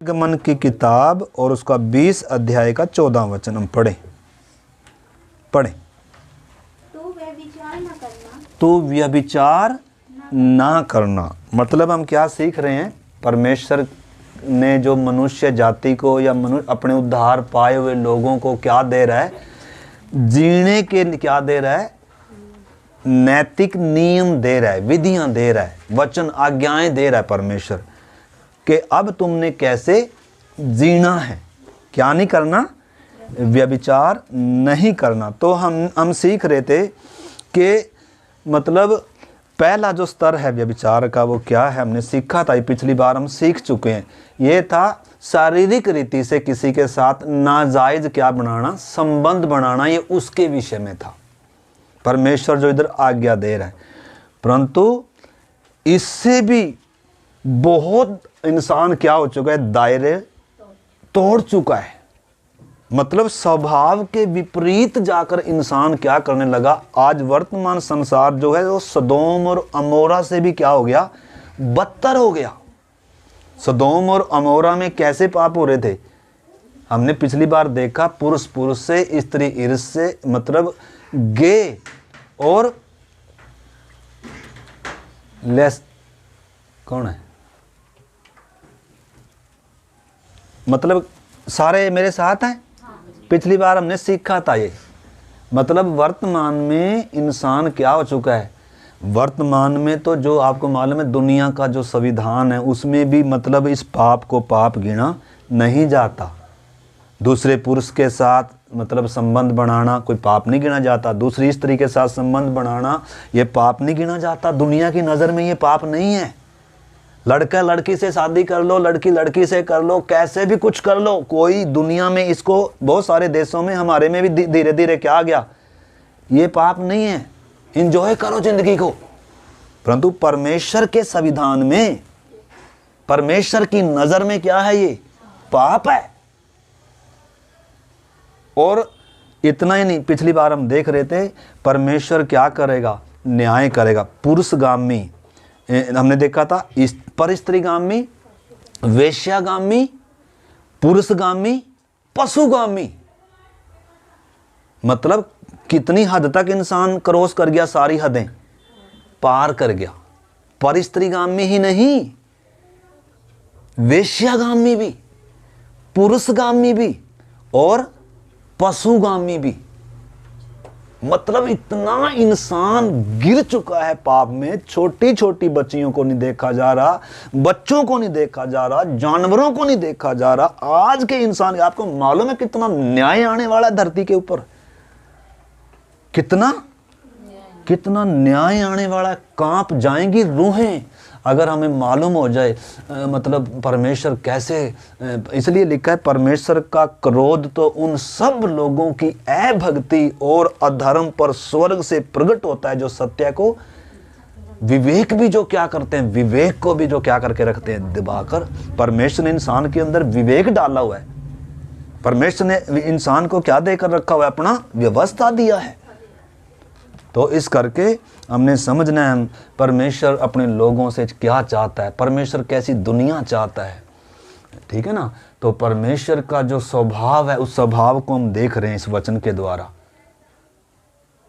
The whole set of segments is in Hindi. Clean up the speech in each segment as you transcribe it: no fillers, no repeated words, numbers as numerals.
गमन की किताब और उसका 20 अध्याय का 14 वचन हम पढ़ें। तो व्यभिचार ना करना मतलब हम क्या सीख रहे हैं? परमेश्वर ने जो मनुष्य जाति को या अपने उद्धार पाए हुए लोगों को क्या दे रहा है? जीने के क्या दे रहा है? नैतिक नियम दे रहा है, विधियां दे रहा है, वचन आज्ञाएं दे रहा है परमेश्वर कि अब तुमने कैसे जीना है, क्या नहीं करना, व्यभिचार नहीं करना। तो हम सीख रहे थे कि मतलब पहला जो स्तर है व्यभिचार का वो क्या है, हमने सीखा था, पिछली बार हम सीख चुके हैं। ये था शारीरिक रीति से किसी के साथ नाजायज क्या बनाना, संबंध बनाना, ये उसके विषय में था परमेश्वर जो इधर आज्ञा दे रहा है। परंतु इससे भी बहुत इंसान क्या हो चुका है, दायरे तोड़ चुका है। मतलब स्वभाव के विपरीत जाकर इंसान क्या करने लगा। आज वर्तमान संसार जो है वो सदोम और अमोरा से भी क्या हो गया, बदतर हो गया। सदोम और अमोरा में कैसे पाप हो रहे थे? हमने पिछली बार देखा, पुरुष पुरुष से, स्त्री ईर्ष से, मतलब गे और लेस कौन है, मतलब सारे मेरे साथ हैं। पिछली बार हमने सीखा था ये। मतलब वर्तमान में इंसान क्या हो चुका है, वर्तमान में तो जो आपको मालूम है दुनिया का जो संविधान है उसमें भी मतलब इस पाप को पाप गिना नहीं जाता। दूसरे पुरुष के साथ मतलब संबंध बनाना कोई पाप नहीं गिना जाता, दूसरी स्त्री के साथ संबंध बनाना ये पाप नहीं गिना जाता। दुनिया की नज़र में ये पाप नहीं है। लड़का लड़की से शादी कर लो, लड़की लड़की से कर लो, कैसे भी कुछ कर लो, कोई दुनिया में इसको, बहुत सारे देशों में, हमारे में भी धीरे धीरे क्या आ गया, ये पाप नहीं है, एंजॉय करो जिंदगी को। परंतु परमेश्वर के संविधान में, परमेश्वर की नजर में क्या है, ये पाप है। और इतना ही नहीं, पिछली बार हम देख रहे थे परमेश्वर क्या करेगा, न्याय करेगा। पुरुषगामी हमने देखा था, पर स्त्रीगामी, वेश्यागामी, पुरुषगामी, पशुगामी। मतलब कितनी हद तक इंसान क्रॉस कर गया, सारी हदें पार कर गया। पर स्त्रीगामी ही नहीं, वेश्यागामी भी, पुरुषगामी भी और पशुगामी भी। मतलब इतना इंसान गिर चुका है पाप में। छोटी छोटी बच्चियों को नहीं देखा जा रहा, बच्चों को नहीं देखा जा रहा, जानवरों को नहीं देखा जा रहा। आज के इंसान, आपको मालूम है कितना न्याय आने वाला है धरती के ऊपर, कितना न्याय आने वाला है। कांप जाएंगी रूहें अगर हमें मालूम हो जाए मतलब परमेश्वर कैसे। इसलिए लिखा है परमेश्वर का क्रोध तो उन सब लोगों की अभक्ति और अधर्म पर स्वर्ग से प्रकट होता है जो सत्य को, विवेक भी जो क्या करते हैं, विवेक को भी जो क्या करके रखते हैं, दबाकर। परमेश्वर ने इंसान के अंदर विवेक डाला हुआ है। परमेश्वर ने इंसान को क्या देकर रखा हुआ है, अपना व्यवस्था दिया है। तो इस करके हमने समझना है परमेश्वर अपने लोगों से क्या चाहता है, परमेश्वर कैसी दुनिया चाहता है, ठीक है ना। तो परमेश्वर का जो स्वभाव है उस स्वभाव को हम देख रहे हैं इस वचन के द्वारा।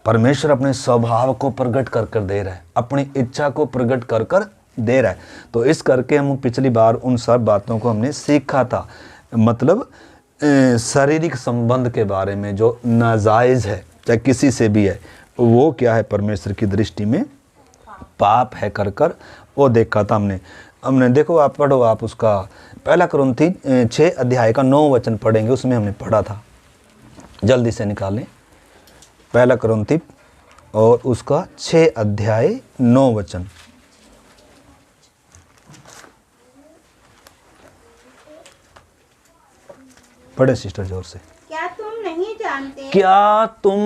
परमेश्वर अपने स्वभाव को प्रकट कर कर दे रहा है, अपनी इच्छा को प्रकट कर कर दे रहा है। तो इस करके हम पिछली बार उन सब बातों को हमने सीखा था। मतलब शारीरिक संबंध के बारे में जो नाजायज़ है, चाहे किसी से भी है, वो क्या है परमेश्वर की दृष्टि में पाप है कर कर वो देखा था हमने। देखो आप पढ़ो, आप उसका पहला कुरिन्थी 6 अध्याय का 9 वचन पढ़ेंगे, उसमें हमने पढ़ा था। जल्दी से निकालें पहला कुरिन्थी और उसका 6 अध्याय 9 वचन। पढ़े सिस्टर जोर से। क्या तुम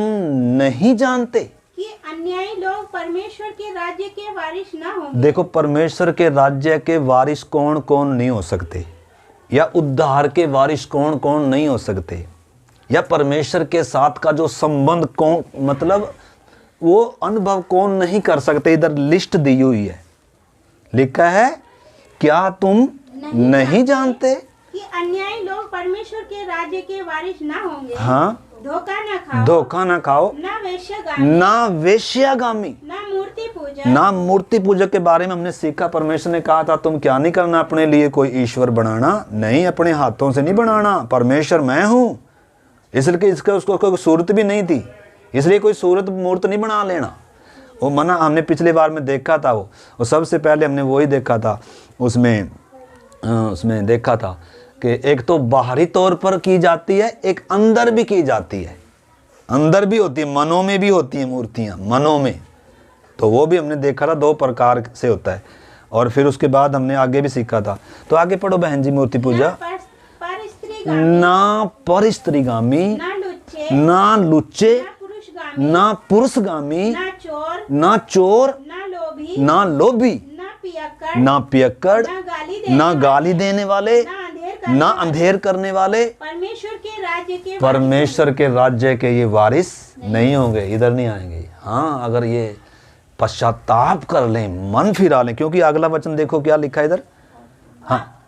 नहीं जानते कि अन्यायी लोग परमेश्वर के राज्य के वारिस ना होंगे। देखो परमेश्वर के राज्य के वारिस कौन कौन नहीं हो सकते, या उद्धार के वारिस कौन कौन नहीं हो सकते, या परमेश्वर के साथ का जो संबंध कौन, मतलब वो अनुभव कौन नहीं कर सकते। इधर लिस्ट दी हुई है, लिखा है क्या तुम नहीं जानते कि अन्यायी लोग परमेश्वर के राज्य के वारिस ना होंगे। हाँ, धोखा न खाओ, धोखा ना खाओ, ना वेश्यागामी, ना वेश्यागामी, ना मूर्ति पूजक, ना मूर्ति पूजक के बारे में हमने सीखा। परमेश्वर ने कहा था तुम क्या नहीं करना, अपने लिए कोई ईश्वर बनाना नहीं, अपने हाथों से नहीं बनाना, परमेश्वर मैं हूँ। इसलिए इसका उसको कोई सूरत भी नहीं थी, इसलिए कोई सूरत मूर्त नहीं बना लेना, वो मना। हमने पिछले बार में देखा था वो सबसे पहले हमने वही देखा था, उसमें देखा था कि एक तो बाहरी तौर पर की जाती है, एक अंदर भी की जाती है। अंदर भी होती है, मनों में भी होती हैं मूर्तियाँ, मनों में। तो वो भी हमने देखा था 2 प्रकार से होता है। और फिर उसके बाद हमने आगे भी सीखा था। तो आगे पढ़ो बहन जी। मूर्ति पूजा ना पर स्त्रीगामी, ना लुच्चे, ना पुरुषगामी, ना चोर, ना लोभी, ना पियक्कड़, ना गाली देने वाले, ना अंधेर करने वाले परमेश्वर के राज्य के ये वारिस नहीं होंगे, इधर नहीं आएंगे। हाँ, अगर ये पश्चाताप कर लें, मन फिरा लें। क्योंकि अगला वचन देखो क्या लिखा है इधर। हाँ,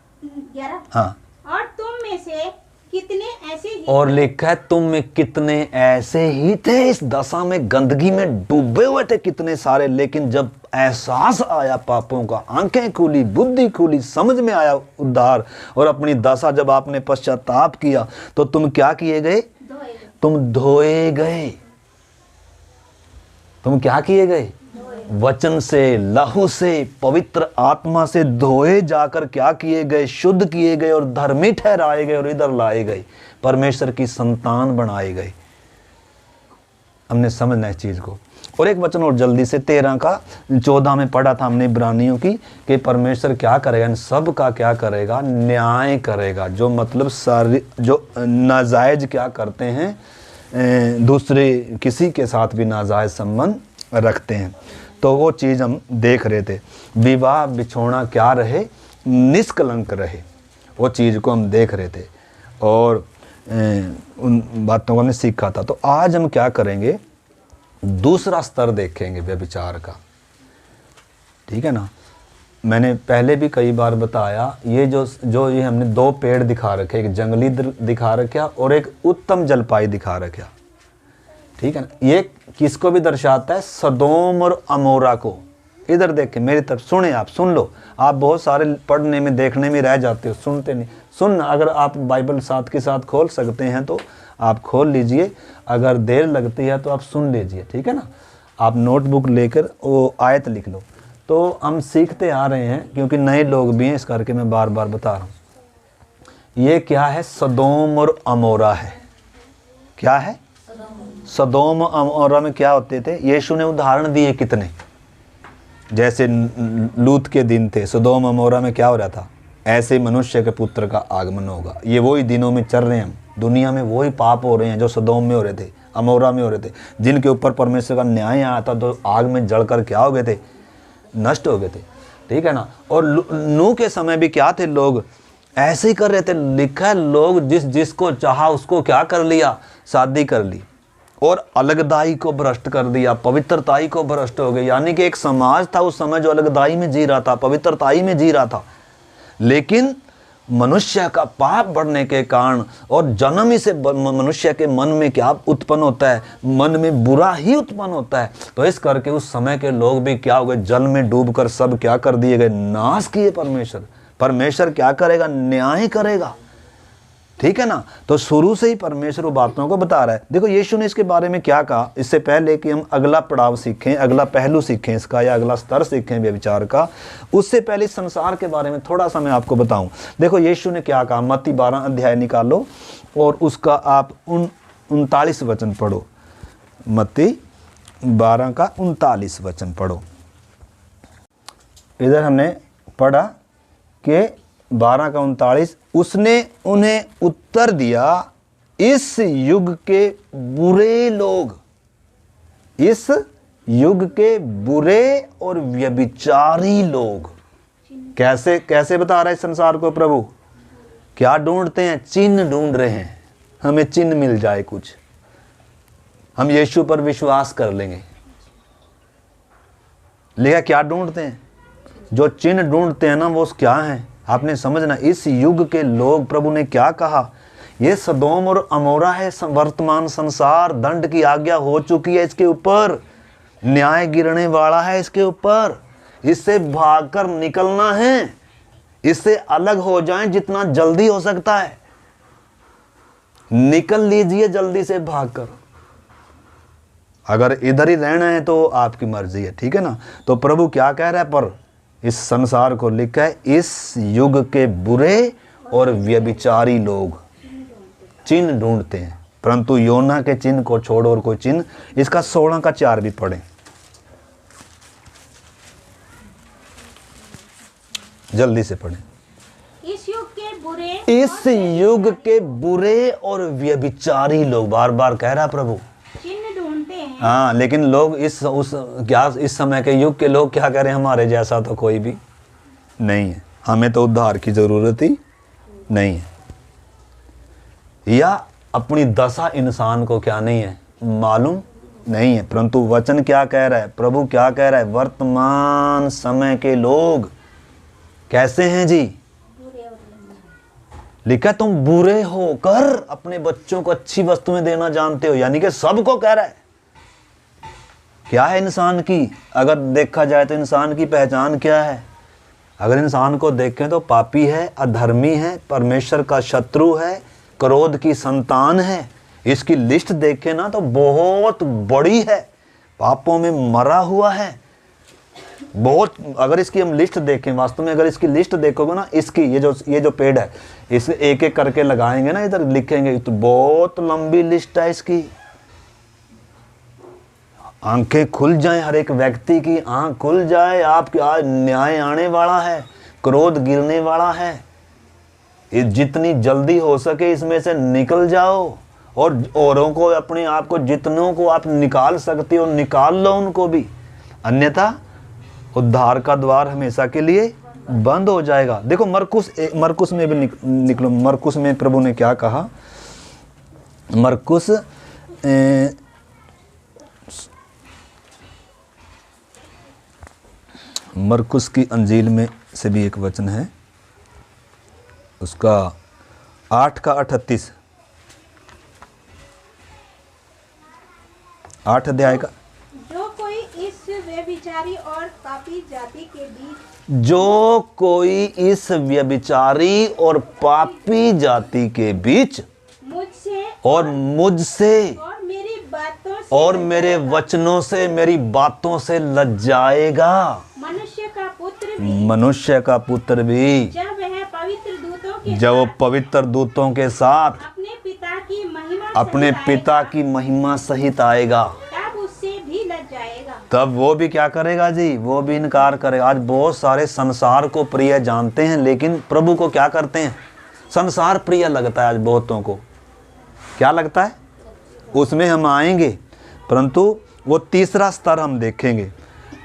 हाँ, और तुम में से कितने ऐसे ही, और लिखा है तुम में कितने ऐसे ही थे, इस दशा में गंदगी में डूबे हुए थे कितने सारे, लेकिन जब एहसास आया पापों का, आंखें खुली, बुद्धि खुली, समझ में आया उद्धार और अपनी दशा जब आपने पश्चाताप किया, तो तुम क्या किए गए? तुम धोए गए। तुम क्या किए गए? वचन से, लहू से, पवित्र आत्मा से धोए जाकर क्या किए गए? शुद्ध किए गए और धर्मी ठहराए गए और इधर लाए गए, परमेश्वर की संतान बनाए गए। हमने समझना इस चीज को। और एक वचन और जल्दी से 13 का 14 में पढ़ा था हमने इब्रानियों की, कि परमेश्वर क्या करेगा? इन सब का क्या करेगा? न्याय करेगा। जो मतलब सारी जो नाजायज क्या करते हैं, दूसरे किसी के साथ भी नाजायज संबंध रखते हैं, तो वो चीज़ हम देख रहे थे। विवाह बिछोना क्या रहे? निष्कलंक रहे, वो चीज़ को हम देख रहे थे और उन बातों को हमने सीखा था। तो आज हम क्या करेंगे? दूसरा स्तर देखेंगे व्यभिचार का। ठीक है ना? मैंने पहले भी कई बार बताया, ये जो ये हमने 2 पेड़ दिखा रखे, एक जंगली दिखा रखा और एक उत्तम जलपाई दिखा रखा। ठीक है ना? ये किसको भी दर्शाता है? सदोम और अमोरा को। इधर देखें, मेरी तरफ सुने, आप सुन लो। आप बहुत सारे पढ़ने में देखने में रह जाते हो, सुनते नहीं। सुन, अगर आप बाइबल साथ के साथ खोल सकते हैं तो आप खोल लीजिए, अगर देर लगती है तो आप सुन लीजिए। ठीक है ना? आप नोटबुक लेकर वो आयत लिख लो। तो हम सीखते आ रहे हैं, क्योंकि नए लोग भी हैं, इस करके मैं बार बार बता रहा हूँ। ये क्या है? सदोम और अमोरा है। क्या है? सदोम और अमोरा में क्या होते थे? यीशु ने उदाहरण दिए कितने, जैसे लूत के दिन थे, सदोम अमोरा में क्या हो रहा था? ऐसे मनुष्य के पुत्र का आगमन होगा। ये वही दिनों में चल रहे हैं हम, दुनिया में वही पाप हो रहे हैं जो सदोम में हो रहे थे, अमोरा में हो रहे थे, जिनके ऊपर परमेश्वर का न्याय आया था, तो आग में जलकर क्या हो गए थे? नष्ट हो गए थे। ठीक है ना? और नूह के समय भी क्या थे? लोग ऐसे ही कर रहे थे। लिखा है, लोग जिसको चाहा उसको क्या कर लिया? शादी कर ली और अलगदाई को भ्रष्ट कर दिया, पवित्रताई को भ्रष्ट हो गई। यानी कि एक समाज था उस समय जो अलगदाई में जी रहा था, पवित्रताई में जी रहा था, लेकिन मनुष्य का पाप बढ़ने के कारण और जन्म ही से मनुष्य के मन में क्या उत्पन्न होता है? मन में बुरा ही उत्पन्न होता है। तो इस करके उस समय के लोग भी क्या हो गए? जल में डूबकर सब क्या कर दिए गए? नाश किए। परमेश्वर क्या करेगा? न्याय करेगा। ठीक है ना? तो शुरू से ही परमेश्वर वो बातों को बता रहा है। देखो यीशु ने इसके बारे में क्या कहा, इससे पहले कि हम अगला पड़ाव सीखें, अगला पहलू सीखें इसका, या अगला स्तर सीखें व्यभिचार का, उससे पहले संसार के बारे में थोड़ा सा मैं आपको बताऊं। देखो यीशु ने क्या कहा। मत्ती 12 अध्याय निकालो और उसका आप 39 वचन पढ़ो। मत्ती 12 का 39 वचन पढ़ो। इधर हमने पढ़ा कि 12 का 39, उसने उन्हें उत्तर दिया, इस युग के बुरे लोग, इस युग के बुरे और व्यभिचारी लोग, कैसे बता रहा है संसार को प्रभु? क्या ढूंढते हैं? चिन्ह ढूंढ रहे हैं। हमें चिन्ह मिल जाए कुछ, हम यीशु पर विश्वास कर लेंगे। लेकिन क्या ढूंढते हैं? जो चिन्ह ढूंढते हैं ना, वो क्या है? आपने समझना, इस युग के लोग, प्रभु ने क्या कहा, ये सदोम और अमोरा है वर्तमान संसार, दंड की आज्ञा हो चुकी है इसके ऊपर, न्याय गिरने वाला है इसके ऊपर, इससे भागकर निकलना है, इससे अलग हो जाएं जितना जल्दी हो सकता है, निकल लीजिए जल्दी से भागकर। अगर इधर ही रहना है तो आपकी मर्जी है, ठीक है ना। तो प्रभु क्या कह रहा है, पर इस संसार को लिखा है, इस युग के बुरे और व्यभिचारी लोग चिन्ह ढूंढते हैं, परंतु योना के चिन्ह को छोड़ो और कोई चिन्ह, इसका 16 का 4 भी पढ़ें, जल्दी से पढ़ें। इस युग के बुरे और व्यभिचारी लोग, बार बार कह रहा प्रभु, चिन्ह ढूंढते हैं। हाँ, लेकिन लोग इस समय के युग के लोग क्या करें, हमारे जैसा तो कोई भी नहीं है, हमें तो उद्धार की जरूरत ही नहीं है, या अपनी दशा इंसान को क्या नहीं है, मालूम नहीं है। परंतु वचन क्या कह रहा है, प्रभु क्या कह रहा है, वर्तमान समय के लोग कैसे हैं जी, लिखा तुम बुरे होकर अपने बच्चों को अच्छी वस्तुएं देना जानते हो, यानी कि सबको कह रहा है। क्या है इंसान की, अगर देखा जाए तो इंसान की पहचान क्या है, अगर इंसान को देखें तो पापी है, अधर्मी है, परमेश्वर का शत्रु है, क्रोध की संतान है। इसकी लिस्ट देखें ना तो बहुत बड़ी है, पापों में मरा हुआ है बहुत। अगर इसकी हम लिस्ट देखें, वास्तव में अगर इसकी लिस्ट देखोगे ना, इसकी ये जो पेड़ है, इसे एक एक करके लगाएंगे ना, इधर लिखेंगे तो बहुत लंबी लिस्ट है इसकी। आंखें खुल जाएं, हर एक व्यक्ति की आंख खुल जाए, आपके आज न्याय आने वाला है, क्रोध गिरने वाला है। ये जितनी जल्दी हो सके इसमें से निकल जाओ, और औरों को, अपने आप को, जितनों को आप निकाल सकते हो निकाल लो उनको भी, अन्यथा उद्धार का द्वार हमेशा के लिए बंद हो जाएगा। देखो मरकुस में भी निकलो, मरकुस में प्रभु ने क्या कहा, मरकुस की अंजील में से भी एक वचन है, उसका 8 का 38, 8 अध्याय का, जो कोई इस व्यभिचारी और पापी जाति के बीच मुझसे और मेरे वचनों से, मेरी बातों से लज जाएगा, मनुष्य का पुत्र भी जब वो पवित्र दूतों के साथ अपने पिता की महिमा सहित आएगा, तब वो भी क्या करेगा जी, वो भी इनकार करेगा। आज बहुत सारे संसार को प्रिय जानते हैं, लेकिन प्रभु को क्या करते हैं, संसार प्रिय लगता है आज बहुतों को। क्या लगता है, उसमें हम आएंगे, परंतु वो तीसरा स्तर हम देखेंगे,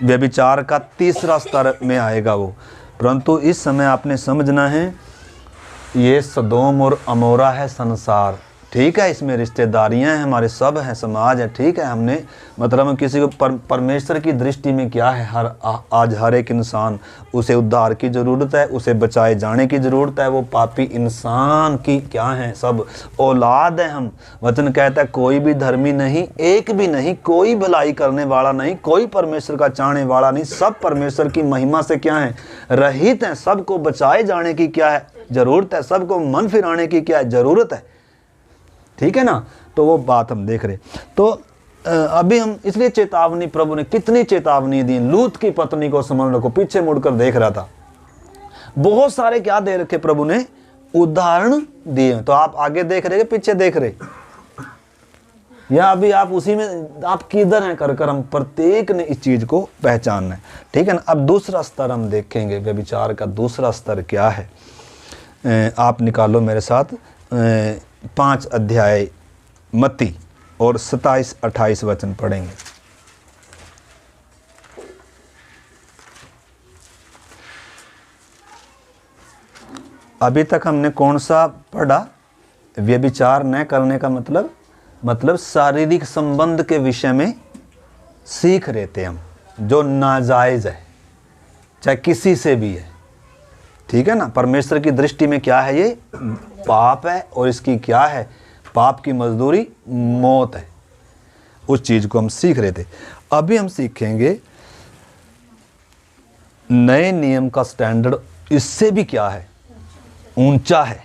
व्यभिचार का तीसरा स्तर में आएगा वो। परंतु इस समय आपने समझना है, ये सदोम और अमोरा है संसार, ठीक है, इसमें रिश्तेदारियां हैं, हमारे सब हैं, समाज है, ठीक है। हमने मतलब हम किसी को परमेश्वर की दृष्टि में क्या है, आज हर एक इंसान, उसे उद्धार की ज़रूरत है, उसे बचाए जाने की ज़रूरत है। वो पापी इंसान की क्या है, सब औलाद है हम। वचन कहता है कोई भी धर्मी नहीं, एक भी नहीं, कोई भलाई करने वाला नहीं, कोई परमेश्वर का चाहने वाला नहीं, सब परमेश्वर की महिमा से क्या है, रहित हैं। सबको बचाए जाने की क्या है ज़रूरत है, सबको मन फिराने की क्या है ज़रूरत है, ठीक है ना। तो वो बात हम देख रहे। तो अभी हम इसलिए चेतावनी, प्रभु ने कितनी चेतावनी दी। लूत की पत्नी को समझ रखो, पीछे मुड़कर देख रहा था। बहुत सारे क्या दे रखे प्रभु ने, उदाहरण दिए। तो आप आगे देख रहे, पीछे देख रहे, या अभी आप उसी में, आप किधर हैं कर हम प्रत्येक ने इस चीज को पहचानना है, ठीक है ना। अब दूसरा स्तर हम देखेंगे, व्यभिचार का दूसरा स्तर क्या है। आप निकालो मेरे साथ 5 अध्याय मत्ती और 27-28 वचन पढ़ेंगे। अभी तक हमने कौन सा पढ़ा, व्यभिचार न करने का मतलब शारीरिक संबंध के विषय में सीख रहे थे हम, जो नाजायज़ है, चाहे किसी से भी है, ठीक है ना। परमेश्वर की दृष्टि में क्या है, ये पाप है, और इसकी क्या है, पाप की मजदूरी मौत है। उस चीज को हम सीख रहे थे। अभी हम सीखेंगे नए नियम का स्टैंडर्ड इससे भी क्या है, ऊंचा है।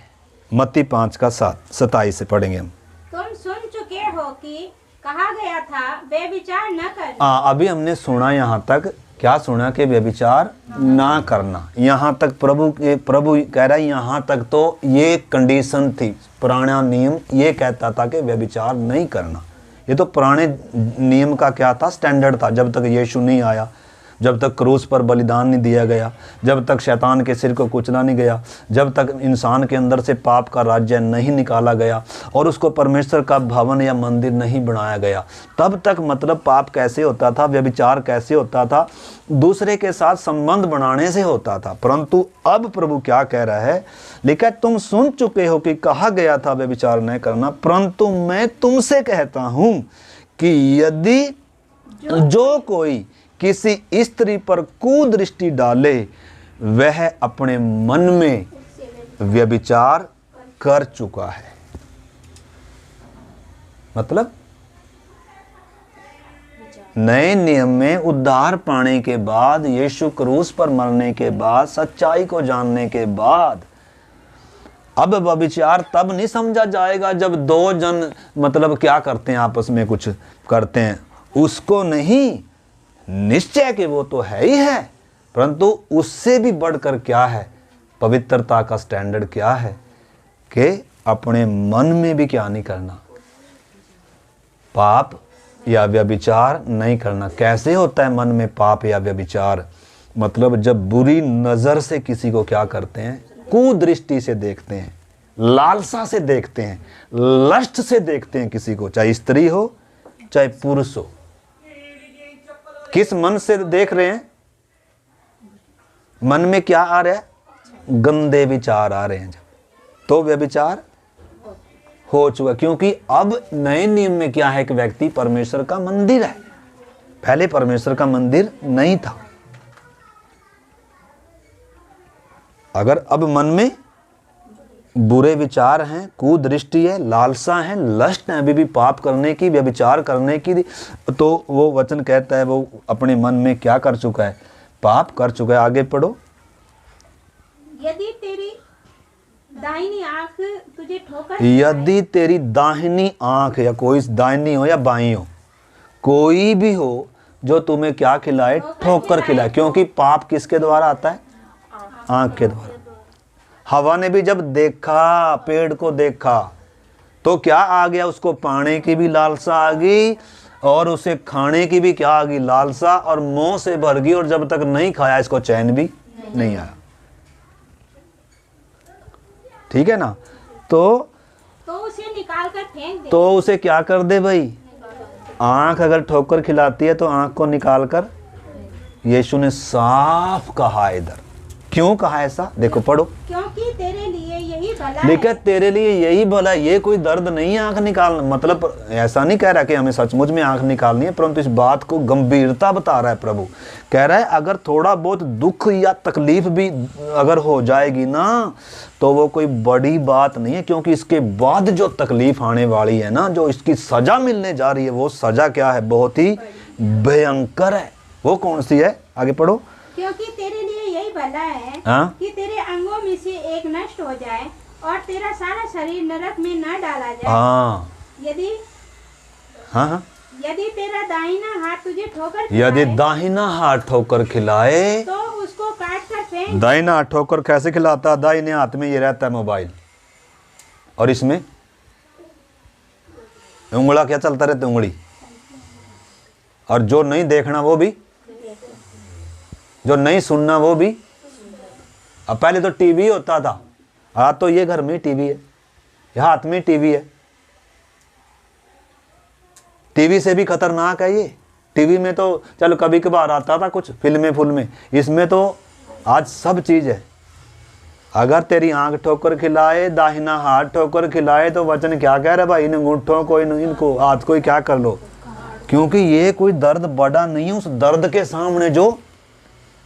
मत्ती 5:27 से पढ़ेंगे हम। तुम सुन चुके हो कि कहा गया था व्यभिचार न कर। अभी हमने सुना यहाँ तक, क्या सुना कि व्यभिचार ना करना। यहाँ तक प्रभु कह रहा है, यहाँ तक तो ये कंडीशन थी। पुराना नियम ये कहता था कि व्यभिचार नहीं करना। ये तो पुराने नियम का क्या था, स्टैंडर्ड था। जब तक यीशु नहीं आया, जब तक क्रूस पर बलिदान नहीं दिया गया, जब तक शैतान के सिर को कुचला नहीं गया, जब तक इंसान के अंदर से पाप का राज्य नहीं निकाला गया और उसको परमेश्वर का भवन या मंदिर नहीं बनाया गया, तब तक मतलब पाप कैसे होता था, व्यभिचार कैसे होता था, दूसरे के साथ संबंध बनाने से होता था। परंतु अब प्रभु क्या कह रहा है, लिखा तुम सुन चुके हो कि कहा गया था व्यभिचार न करना, परंतु मैं तुमसे कहता हूं कि यदि जो कोई किसी स्त्री पर कुदृष्टि डाले, वह अपने मन में व्यभिचार कर चुका है। मतलब नए नियम में उद्धार पाने के बाद, यीशु क्रूस पर मरने के बाद, सच्चाई को जानने के बाद, अब व्यभिचार तब नहीं समझा जाएगा जब दो जन मतलब क्या करते हैं, आपस में कुछ करते हैं, उसको नहीं, निश्चय कि वो तो है ही है, परंतु उससे भी बढ़कर क्या है, पवित्रता का स्टैंडर्ड क्या है कि अपने मन में भी क्या नहीं करना, पाप या व्यभिचार नहीं करना। कैसे होता है मन में पाप या व्यभिचार, मतलब जब बुरी नजर से किसी को क्या करते हैं, कुदृष्टि से देखते हैं, लालसा से देखते हैं, लस्ट से देखते हैं किसी को, चाहे स्त्री हो चाहे पुरुष हो। किस मन से देख रहे हैं, मन में क्या आ रहा है, गंदे विचार आ रहे हैं, जब तो व्यभिचार हो चुका। क्योंकि अब नए नियम में क्या है कि व्यक्ति परमेश्वर का मंदिर है, पहले परमेश्वर का मंदिर नहीं था। अगर अब मन में बुरे विचार हैं, कुदृष्टि है, लालसा है, लस्ट है अभी भी पाप करने की, व्यभिचार करने की, तो वो वचन कहता है वो अपने मन में क्या कर चुका है, पाप कर चुका है। आगे पढ़ो। यदि तेरी दाहिनी आंख तुझे ठोकर, यदि तेरी दाहिनी आंख, या कोई दाहिनी हो या बाईं हो, कोई भी हो जो तुम्हें क्या खिलाए, ठोकर खिलाए। क्योंकि पाप किसके द्वारा आता है, आंख के द्वारा। हवा ने भी जब देखा, पेड़ को देखा, तो क्या आ गया, उसको पाने की भी लालसा आ गई और उसे खाने की भी क्या आ गई, लालसा, और मुंह से भर गई, और जब तक नहीं खाया इसको चैन भी नहीं आया। ठीक है ना। तो उसे निकाल कर फेंक दे। तो उसे क्या कर दे भाई, आंख अगर ठोकर खिलाती है तो आंख को निकाल कर, यीशु ने साफ कहा इधर। क्यों कहा ऐसा, देखो पढ़ो। क्योंकि तेरे लिए यही भला देखा, तेरे लिए यही भला। ये कोई दर्द नहीं है आंख निकालना, मतलब ऐसा नहीं कह रहा कि हमें सचमुच में आंख निकालनी है, परंतु इस बात को गंभीरता बता रहा है प्रभु। कह रहा है अगर थोड़ा बहुत दुख या तकलीफ भी अगर हो जाएगी ना, तो वो कोई बड़ी बात नहीं है, क्योंकि इसके बाद जो तकलीफ आने वाली है ना, जो इसकी सजा मिलने जा रही है, वो सजा क्या है, बहुत ही भयंकर है। वो कौन सी है, आगे पढ़ो। क्योंकि तेरे लिए यही भला है कि तेरे अंगों में से एक नष्ट हो जाए और तेरा सारा शरीर नरक में न डाला जाए। यदि तेरा दाहिना हाथ तुझे ठोकर खिलाए, यदि दाहिना हाथ ठोकर खिलाए तो उसको काट कर फेंक। दाहिना हाथ ठोकर कैसे खिलाता है, दाहिने हाथ में ये रहता है मोबाइल, और इसमें उंगला क्या चलता रहता है, उंगली, और जो नहीं देखना वो भी, जो नहीं सुनना वो भी। अब पहले तो टीवी होता था, आज तो ये घर में टीवी है, ये हाथ में टीवी है। टीवी से भी खतरनाक है ये। टीवी में तो चलो कभी कभार आता था कुछ फिल्में, इसमें तो आज सब चीज है। अगर तेरी आंख ठोकर खिलाए, दाहिना हाथ ठोकर खिलाए, तो वचन क्या कह रहा है भाई, इन अंगूठों को, इनको हाथ को क्या कर लो, क्योंकि ये कोई दर्द बड़ा नहीं है उस दर्द के सामने जो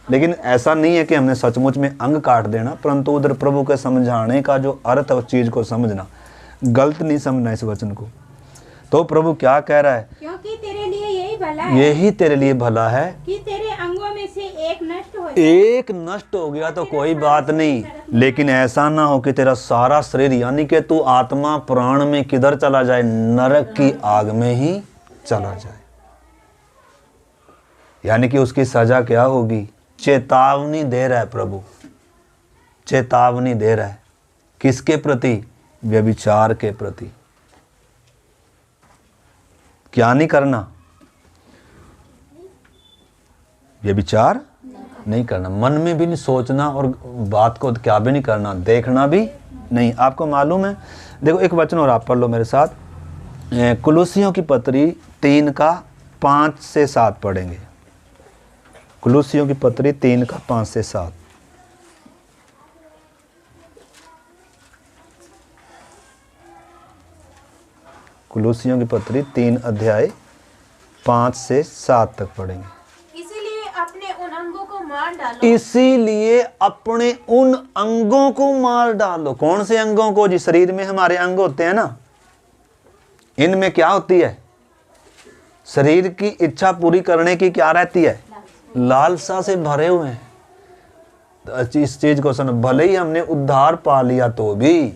लेकिन ऐसा नहीं है कि हमने सचमुच में अंग काट देना, परंतु उधर प्रभु के समझाने का जो अर्थ है उस चीज़ को समझना, गलत नहीं समझना इस वचन को। तो प्रभु क्या कह रहा है? क्योंकि तेरे लिए यही भला है, यही तेरे लिए भला है कि तेरे अंगों में से एक नष्ट हो जाए। एक नष्ट हो गया तो कोई बात नहीं, लेकिन ऐसा ना हो कि तेरा सारा शरीर, यानी कि तू आत्मा प्राण में किधर चला जाए? नरक की आग में ही चला जाए। यानी कि उसकी सजा क्या होगी? चेतावनी दे रहा है प्रभु, चेतावनी दे रहा है। किसके प्रति? व्यभिचार के प्रति। क्या नहीं करना? व्यभिचार नहीं करना, मन में भी नहीं सोचना और बात को क्या भी नहीं करना, देखना भी नहीं। आपको मालूम है, देखो एक वचन और आप पढ़ लो मेरे साथ, कुलुसियों की पत्री 3 का 5 से 7 पढ़ेंगे। कुलुसियों की पत्री 3 का 5 से 7। कुलुसियों की पत्री 3 अध्याय 5 से 7 तक पढ़ेंगे। इसीलिए अपने उन अंगों को मार डालो। इसीलिए अपने उन अंगों को मार डालो। कौन से अंगों को? जी शरीर में हमारे अंग होते हैं ना, इनमें क्या होती है? शरीर की इच्छा पूरी करने की क्या रहती है? लालसा से भरे हुए हैं। इस चीज को सुनो, भले ही हमने उद्धार पा लिया तो भी,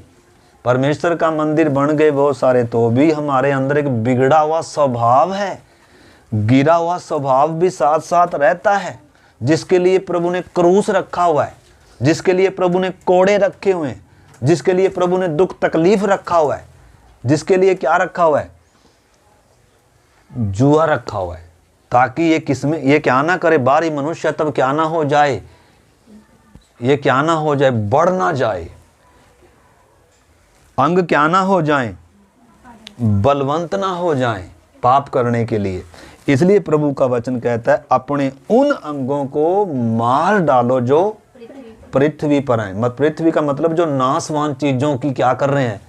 परमेश्वर का मंदिर बन गए बहुत सारे, तो भी हमारे अंदर एक बिगड़ा हुआ स्वभाव है, गिरा हुआ स्वभाव भी साथ साथ रहता है, जिसके लिए प्रभु ने क्रूस रखा हुआ है, जिसके लिए प्रभु ने कोड़े रखे हुए हैं, जिसके लिए प्रभु ने दुख तकलीफ रखा हुआ है, जिसके लिए क्या रखा हुआ है? जुआ रखा हुआ है, ताकि ये किसमें ये क्या ना करे, बाहरी मनुष्य तब क्या ना हो जाए, ये क्या ना हो जाए, बढ़ ना जाए, अंग क्या ना हो जाएं, बलवंत ना हो जाएं पाप करने के लिए। इसलिए प्रभु का वचन कहता है अपने उन अंगों को मार डालो जो पृथ्वी पर हैं। मत पृथ्वी का मतलब जो नाशवान चीजों की क्या कर रहे हैं?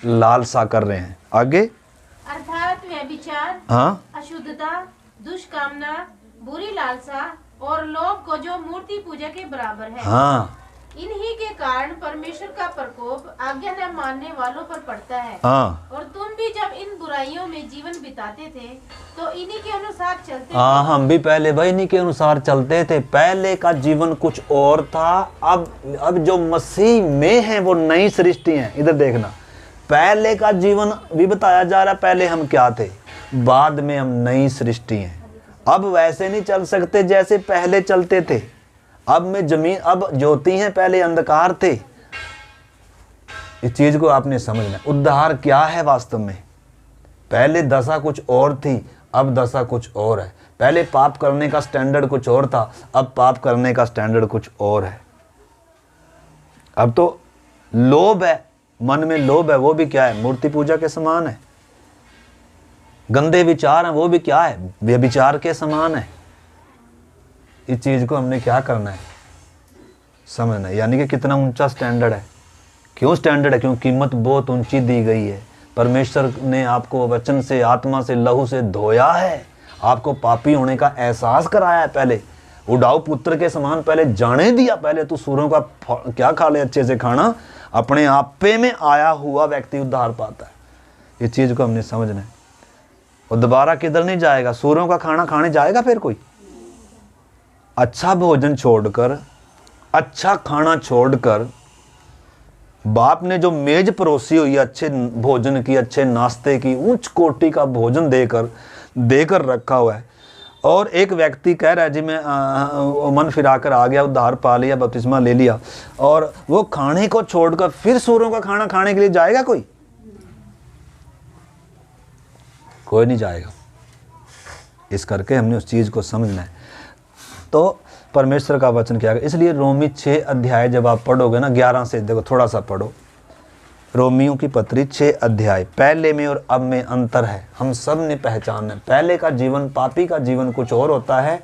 लालसा कर रहे हैं। आगे अर्थात व्यभिचार, हाँ, अशुद्धता, दुष्कामना, बुरी लालसा और लोभ को जो मूर्ति पूजा के बराबर है। हाँ, इन्हीं के कारण परमेश्वर का प्रकोप आज्ञा न मानने वालों पर पड़ता है। हाँ, और तुम भी जब इन बुराइयों में जीवन बिताते थे तो इन्हीं के अनुसार चलते हाँ, थे। हम भी पहले भाई इन्हीं के अनुसार चलते थे। पहले का जीवन कुछ और था, अब जो मसीह में है वो नई सृष्टि है। इधर देखना, पहले का जीवन भी बताया जा रहा, पहले हम क्या थे, बाद में हम नई सृष्टि हैं। अब वैसे नहीं चल सकते जैसे पहले चलते थे। अब में जमीन, अब ज्योति हैं, पहले अंधकार थे। इस चीज को आपने समझना। उद्धार क्या है वास्तव में? पहले दशा कुछ और थी, अब दशा कुछ और है। पहले पाप करने का स्टैंडर्ड कुछ और था, अब पाप करने का स्टैंडर्ड कुछ और है। अब तो लोभ है, मन में लोभ है, वो भी क्या है? मूर्ति पूजा के समान है। गंदे विचार हैं, वो भी क्या है? व्यभिचार के समान है। इस चीज को हमने क्या करना है? समझना है। यानी कि कितना ऊंचा स्टैंडर्ड है। क्यों स्टैंडर्ड है? क्योंकि कीमत बहुत ऊंची दी गई है। परमेश्वर ने आपको वचन से, आत्मा से, लहू से धोया है, आपको पापी होने का एहसास कराया है। पहले उड़ाऊ पुत्र के समान पहले जाने दिया। पहले तू सूरों का क्या खा ले अच्छे से खाना, अपने आपे में आया हुआ व्यक्ति उद्धार पाता है। इस चीज को हमने समझना है। और दोबारा किधर नहीं जाएगा? सूरों का खाना खाने जाएगा फिर कोई? अच्छा भोजन छोड़कर, अच्छा खाना छोड़कर, बाप ने जो मेज परोसी हुई है अच्छे भोजन की, अच्छे नाश्ते की, उच्च कोटि का भोजन देकर रखा हुआ है, और एक व्यक्ति कह रहा है जी मैं मन फिराकर आ गया, उद्धार पा लिया, बपतिस्मा ले लिया, और वो खाने को छोड़कर फिर सूरों का खाना खाने के लिए जाएगा कोई? कोई नहीं जाएगा। इस करके हमने उस चीज को समझना है। तो परमेश्वर का वचन क्या है? इसलिए रोमी 6 अध्याय जब आप पढ़ोगे ना, 11 से देखो, थोड़ा सा पढ़ो। रोमियों की पत्री 6 अध्याय, पहले में और अब में अंतर है, हम सब ने पहचानना है। पहले का जीवन, पापी का जीवन कुछ और होता है,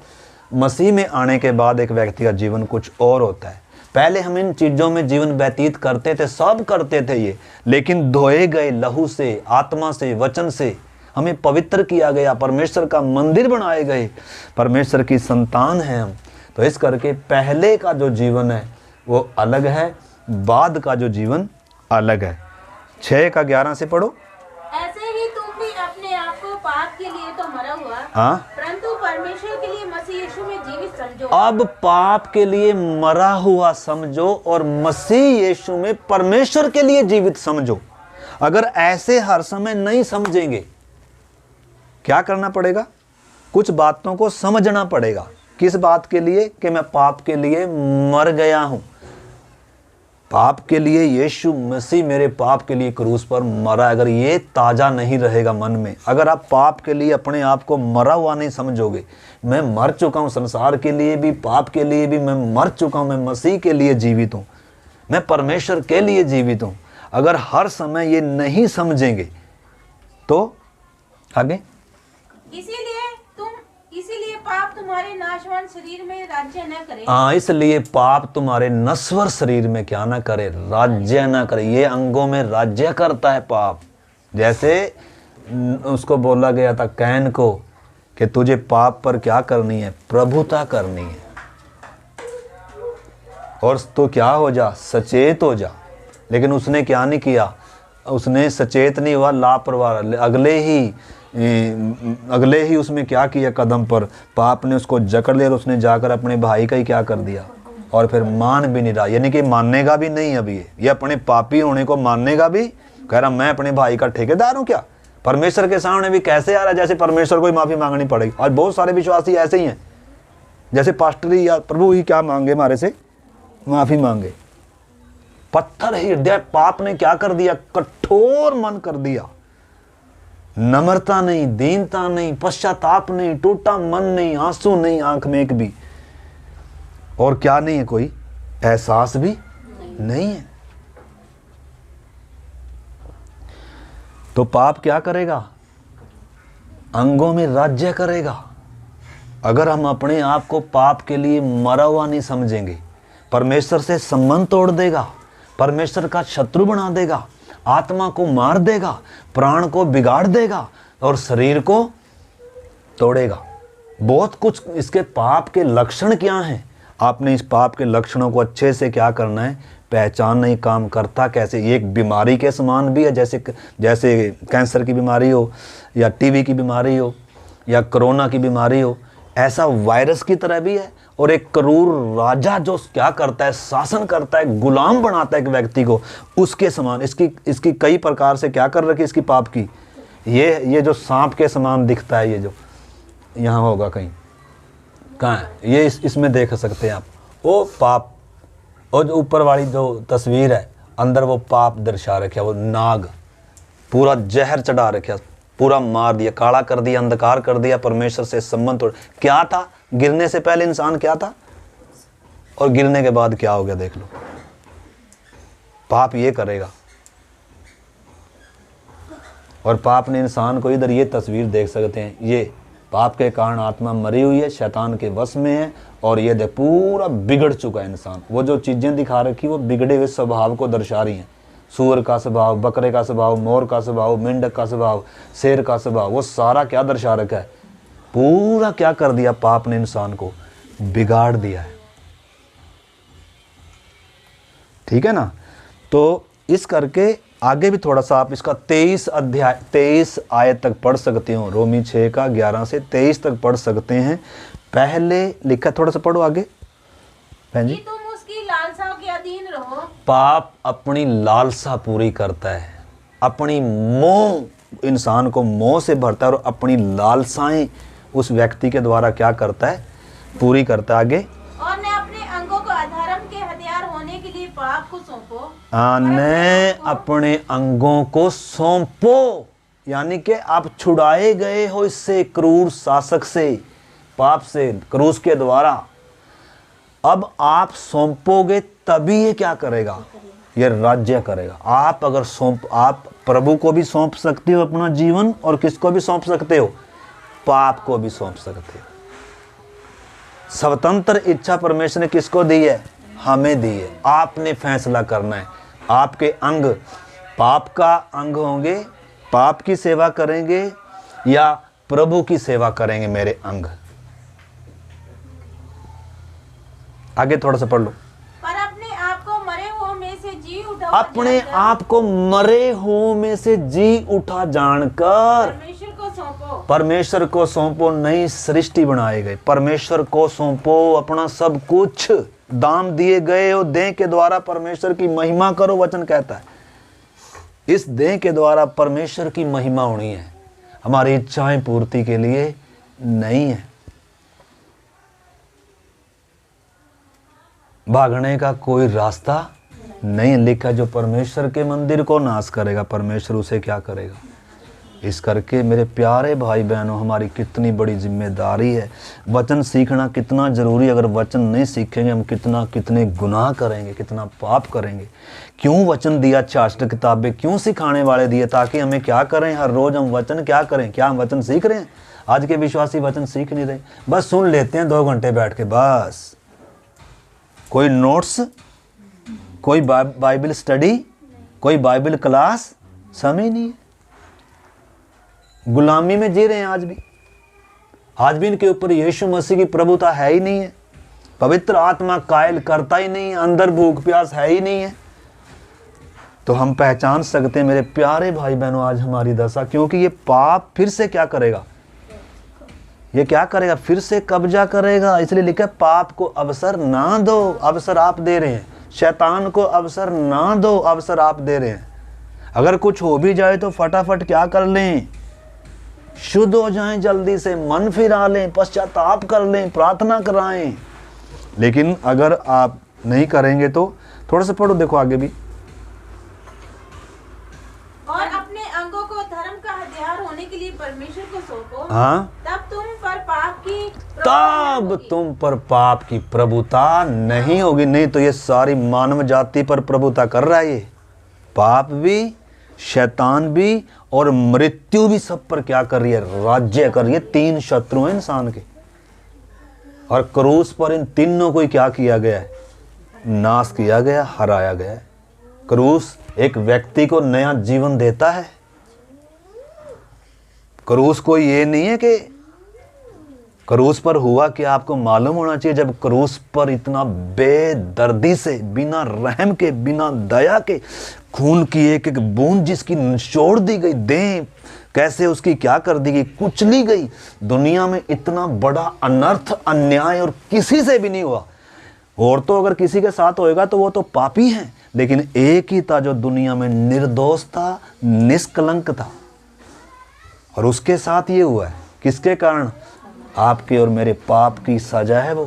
मसीह में आने के बाद एक व्यक्ति का जीवन कुछ और होता है। पहले हम इन चीज़ों में जीवन व्यतीत करते थे, सब करते थे ये, लेकिन धोए गए लहू से, आत्मा से, वचन से हमें पवित्र किया गया, परमेश्वर का मंदिर बनाए गए, परमेश्वर की संतान हैं हम। तो इस करके पहले का जो जीवन है वो अलग है, बाद का जो जीवन अलग है। 6:11 से पढ़ो। ऐसे ही तुम भी अपने आप को पाप के लिए तो मरा हुआ, हाँ, परंतु परमेश्वर के लिए मसीह यीशु में जीवित समझो। अब पाप के लिए मरा हुआ समझो और मसीह यीशु में परमेश्वर के लिए जीवित समझो। अगर ऐसे हर समय नहीं समझेंगे, क्या करना पड़ेगा? कुछ बातों को समझना पड़ेगा। किस बात के लिए? कि मैं पाप के लिए मर गया हूं। पाप के लिए यीशु मसीह मेरे पाप के लिए क्रूस पर मरा। अगर ये ताज़ा नहीं रहेगा मन में, अगर आप पाप के लिए अपने आप को मरा हुआ नहीं समझोगे, मैं मर चुका हूँ, संसार के लिए भी पाप के लिए भी मैं मर चुका हूँ, मैं मसीह के लिए जीवित हूँ, मैं परमेश्वर के लिए जीवित हूँ, अगर हर समय ये नहीं समझेंगे तो आगे इसीलिए पाप तुम्हारे नाशवान शरीर में राज्य न करे। हाँ, इसलिए पाप तुम्हारे नश्वर शरीर में क्या ना करे? राज्य ना करे। ये अंगों में राज्य करता है पाप। जैसे उसको बोला गया था कैन को कि तुझे पाप पर क्या करनी है? प्रभुता करनी है। और तो क्या हो जा? सचेत हो जा। लेकिन उसने क्या नहीं किया? उसने सचेत नहीं हुआ, लापरवाह। अगले ही उसमें क्या किया? कदम पर पाप ने उसको जकड़ लिया और उसने जाकर अपने भाई का ही क्या कर दिया? और फिर मान भी नहीं रहा, यानी कि मानेगा भी नहीं। अभी ये अपने पापी होने को मानेगा भी, कह रहा मैं अपने भाई का ठेकेदार हूँ क्या? परमेश्वर के सामने भी कैसे आ रहा है जैसे परमेश्वर को ही माफ़ी मांगनी पड़ेगी। और बहुत सारे विश्वासी ऐसे ही हैं, जैसे पास्टरी या प्रभु ही क्या मांगे हमारे से? माफ़ी मांगे। पत्थर हृदय पाप ने क्या कर दिया? कठोर मन कर दिया। नम्रता नहीं, दीनता नहीं, पश्चाताप नहीं, टूटा मन नहीं, आंसू नहीं आंख में एक भी, और क्या नहीं है? कोई एहसास भी नहीं है। तो पाप क्या करेगा? अंगों में राज्य करेगा। अगर हम अपने आप को पाप के लिए मरा हुआ नहीं समझेंगे, परमेश्वर से संबंध तोड़ देगा, परमेश्वर का शत्रु बना देगा, आत्मा को मार देगा, प्राण को बिगाड़ देगा और शरीर को तोड़ेगा। बहुत कुछ इसके पाप के लक्षण क्या हैं? आपने इस पाप के लक्षणों को अच्छे से क्या करना है? पहचान। नहीं काम करता कैसे? ये एक बीमारी के समान भी है, जैसे कैंसर की बीमारी हो या टीबी की बीमारी हो या कोरोना की बीमारी हो, ऐसा वायरस की तरह भी है। और एक क्रूर राजा जो क्या करता है? शासन करता है, गुलाम बनाता है एक व्यक्ति को, उसके समान इसकी कई प्रकार से क्या कर रखी इसकी पाप की। ये जो सांप के समान दिखता है, ये जो यहाँ होगा कहीं, कहाँ है ये? इसमें देख सकते हैं आप, वो पाप। और जो ऊपर वाली जो तस्वीर है, अंदर वो पाप दर्शा रखा, वो नाग पूरा जहर चढ़ा रखा, पूरा मार दिया, काला कर दिया, अंधकार कर दिया, परमेश्वर से संबंध तोड़। क्या था? गिरने से पहले इंसान क्या था और गिरने के बाद क्या हो गया? देख लो। पाप ये करेगा। और पाप ने इंसान को, इधर ये तस्वीर देख सकते हैं, ये पाप के कारण आत्मा मरी हुई है, शैतान के वश में है। और ये देख पूरा बिगड़ चुका है इंसान। वो जो चीज़ें दिखा रखी वो बिगड़े हुए स्वभाव को दर्शा रही हैं। सूअर का स्वभाव, बकरे का स्वभाव, मोर का स्वभाव, मेंढक का स्वभाव, शेर का स्वभाव, वो सारा क्या दर्शा रखा है? पूरा क्या कर दिया? पाप ने इंसान को बिगाड़ दिया है। ठीक है ना? तो इस करके आगे भी थोड़ा सा आप इसका 23 आयत तक पढ़ सकते हो। रोमी 6:11 से 23 तक पढ़ सकते हैं। पहले लिखा, थोड़ा सा पढ़ो आगे बहन जी। तुम उसकी लालसाओं के अधीन रहो। पाप अपनी लालसा पूरी करता है, अपनी मोह, इंसान को मोह से भरता है और अपनी लालसाएं उस व्यक्ति के द्वारा क्या करता है? पूरी करता है। आगे, और ने अपने अंगों को अधर्म के हथियार होने के लिए पाप को सौंपो। ने अपने अंगों को सौंपो, यानी कि आप छुड़ाए गए हो इससे, क्रूर शासक से, पाप से, क्रूस के द्वारा। अब आप सौंपोगे तभी ये क्या करेगा? ये राज्य करेगा। आप अगर आप प्रभु को भी सौंप सकते हो अपना जीवन, और किसको भी सौंप सकते हो? पाप को भी सौंप सकते हो। स्वतंत्र इच्छा परमेश्वर ने किसको दी है? हमें दी है। आपने फैसला करना है। आपके अंग पाप का अंग होंगे, पाप की सेवा करेंगे या प्रभु की सेवा करेंगे। मेरे अंग आगे थोड़ा सा पढ़ लो। पर अपने आप को मरे हुओं में से जी उठा अपने आप को मरे हुओं में से जी उठा जानकर परमेश्वर को सौंपो। परमेश्वर को सौंपो, नई सृष्टि बनाए गए। परमेश्वर को सौंपो, अपना सब कुछ दाम दिए गए हो देह के द्वारा परमेश्वर की महिमा करो, वचन कहता है। इस देह के द्वारा परमेश्वर की महिमा होनी है, हमारी इच्छाएं पूर्ति के लिए नहीं है। भागने का कोई रास्ता नहीं लिखा। जो परमेश्वर के मंदिर को नाश करेगा, परमेश्वर उसे क्या करेगा। इस करके मेरे प्यारे भाई बहनों, हमारी कितनी बड़ी जिम्मेदारी है। वचन सीखना कितना ज़रूरी है। अगर वचन नहीं सीखेंगे हम कितने गुनाह करेंगे, कितना पाप करेंगे। क्यों वचन दिया, शास्त्र किताबें क्यों सिखाने वाले दिए, ताकि हमें क्या करें, हर रोज़ हम वचन क्या करें। क्या हम वचन सीख रहे हैं? आज के विश्वासी वचन सीख नहीं रहे, बस सुन लेते हैं 2 घंटे बैठ के, बस। कोई नोट्स, कोई बाइबल स्टडी, कोई बाइबल क्लास, समय नहीं है। गुलामी में जी रहे हैं आज भी इनके ऊपर यीशु मसीह की प्रभुता है ही नहीं है। पवित्र आत्मा कायल करता ही नहीं है, अंदर भूख प्यास है ही नहीं है। तो हम पहचान सकते हैं मेरे प्यारे भाई बहनों आज हमारी दशा, क्योंकि ये पाप फिर से क्या करेगा, ये क्या करेगा, फिर से कब्जा करेगा। इसलिए लिखा है पाप को अवसर ना दो। अवसर आप दे रहे हैं, शैतान को अवसर ना दो, अवसर आप दे रहे हैं। अगर कुछ हो भी जाए तो फटाफट क्या कर लें, शुद्ध हो जाएं, जल्दी से मन फिरा लें, पश्चाताप कर लें, प्रार्थना कराएं। लेकिन अगर आप नहीं करेंगे तो थोड़ा सा पढ़ो, देखो आगे भी। और अपने अंगों को धर्म का हथियार होने के लिए परमेश्वर को सौंपो। हाँ, तब तुम पर पाप की प्रभुता नहीं होगी। नहीं तो ये सारी मानव जाति पर प्रभुता कर रहा है ये। पाप भी, शैतान भी और मृत्यु भी सब पर क्या कर रही है, राज्य कर रही है। 3 शत्रु हैं इंसान के, और क्रूस पर इन तीनों को क्या किया गया है, नाश किया गया, हराया गया है। क्रूस एक व्यक्ति को नया जीवन देता है। क्रूस कोई ये नहीं है कि क्रूस पर हुआ कि आपको मालूम होना चाहिए, जब क्रूस पर इतना बेदर्दी से, बिना रहम के, बिना दया के, खून की एक एक बूंद जिसकी निचोड़ दी गई, देह कैसे उसकी क्या कर दी गई, कुचली गई। दुनिया में इतना बड़ा अनर्थ, अन्याय और किसी से भी नहीं हुआ। और तो अगर किसी के साथ होएगा तो वो तो पापी है, लेकिन एक ही था जो दुनिया में निर्दोष था, निष्कलंक था, और उसके साथ ये हुआ है। किसके कारण? आपके और मेरे पाप की सजा है। वो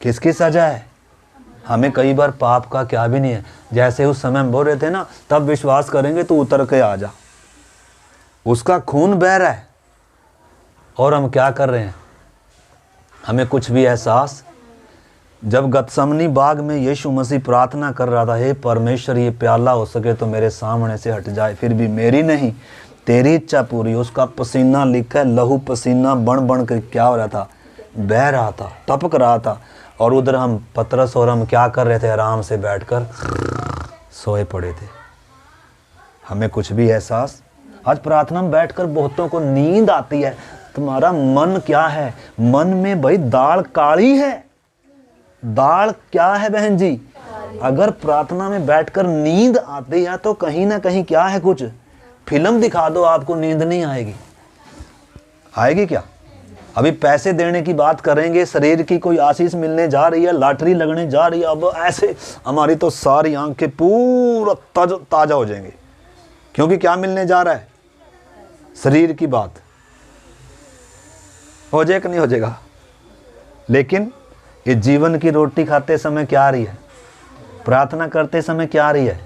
किसकी सजा है? हमें कई बार पाप का क्या भी नहीं है। जैसे उस समय हम बोल रहे थे ना, तब विश्वास करेंगे तो उतर के आ जा। उसका खून बह रहा है और हम क्या कर रहे हैं, हमें कुछ भी एहसास। जब गतसमनी बाग में यीशु मसीह प्रार्थना कर रहा था, हे परमेश्वर ये प्याला हो सके तो मेरे सामने से हट जाए, फिर भी मेरी नहीं तेरी इच्छा पूरी। उसका पसीना लिखा है, लहू पसीना बन बन कर क्या हो रहा था, बह रहा था, टपक रहा था। और उधर हम पतरस और हम क्या कर रहे थे, आराम से बैठकर सोए पड़े थे। हमें कुछ भी एहसास। आज प्रार्थना में बैठकर बहुतों को नींद आती है। तुम्हारा मन क्या है? मन में भाई दाल काली है। दाल क्या है बहन जी? अगर प्रार्थना में बैठकर नींद आती है तो कहीं ना कहीं क्या है, कुछ फिल्म दिखा दो, आपको नींद नहीं आएगी। आएगी क्या? अभी पैसे देने की बात करेंगे, शरीर की कोई आशीष मिलने जा रही है, लॉटरी लगने जा रही है, अब ऐसे हमारी तो सारी आंखें पूरा ताजा हो जाएंगे। क्योंकि क्या मिलने जा रहा है? शरीर की बात। हो जाएगा नहीं हो जाएगा, लेकिन ये जीवन की रोटी खाते समय क्या आ रही है, प्रार्थना करते समय क्या आ रही है,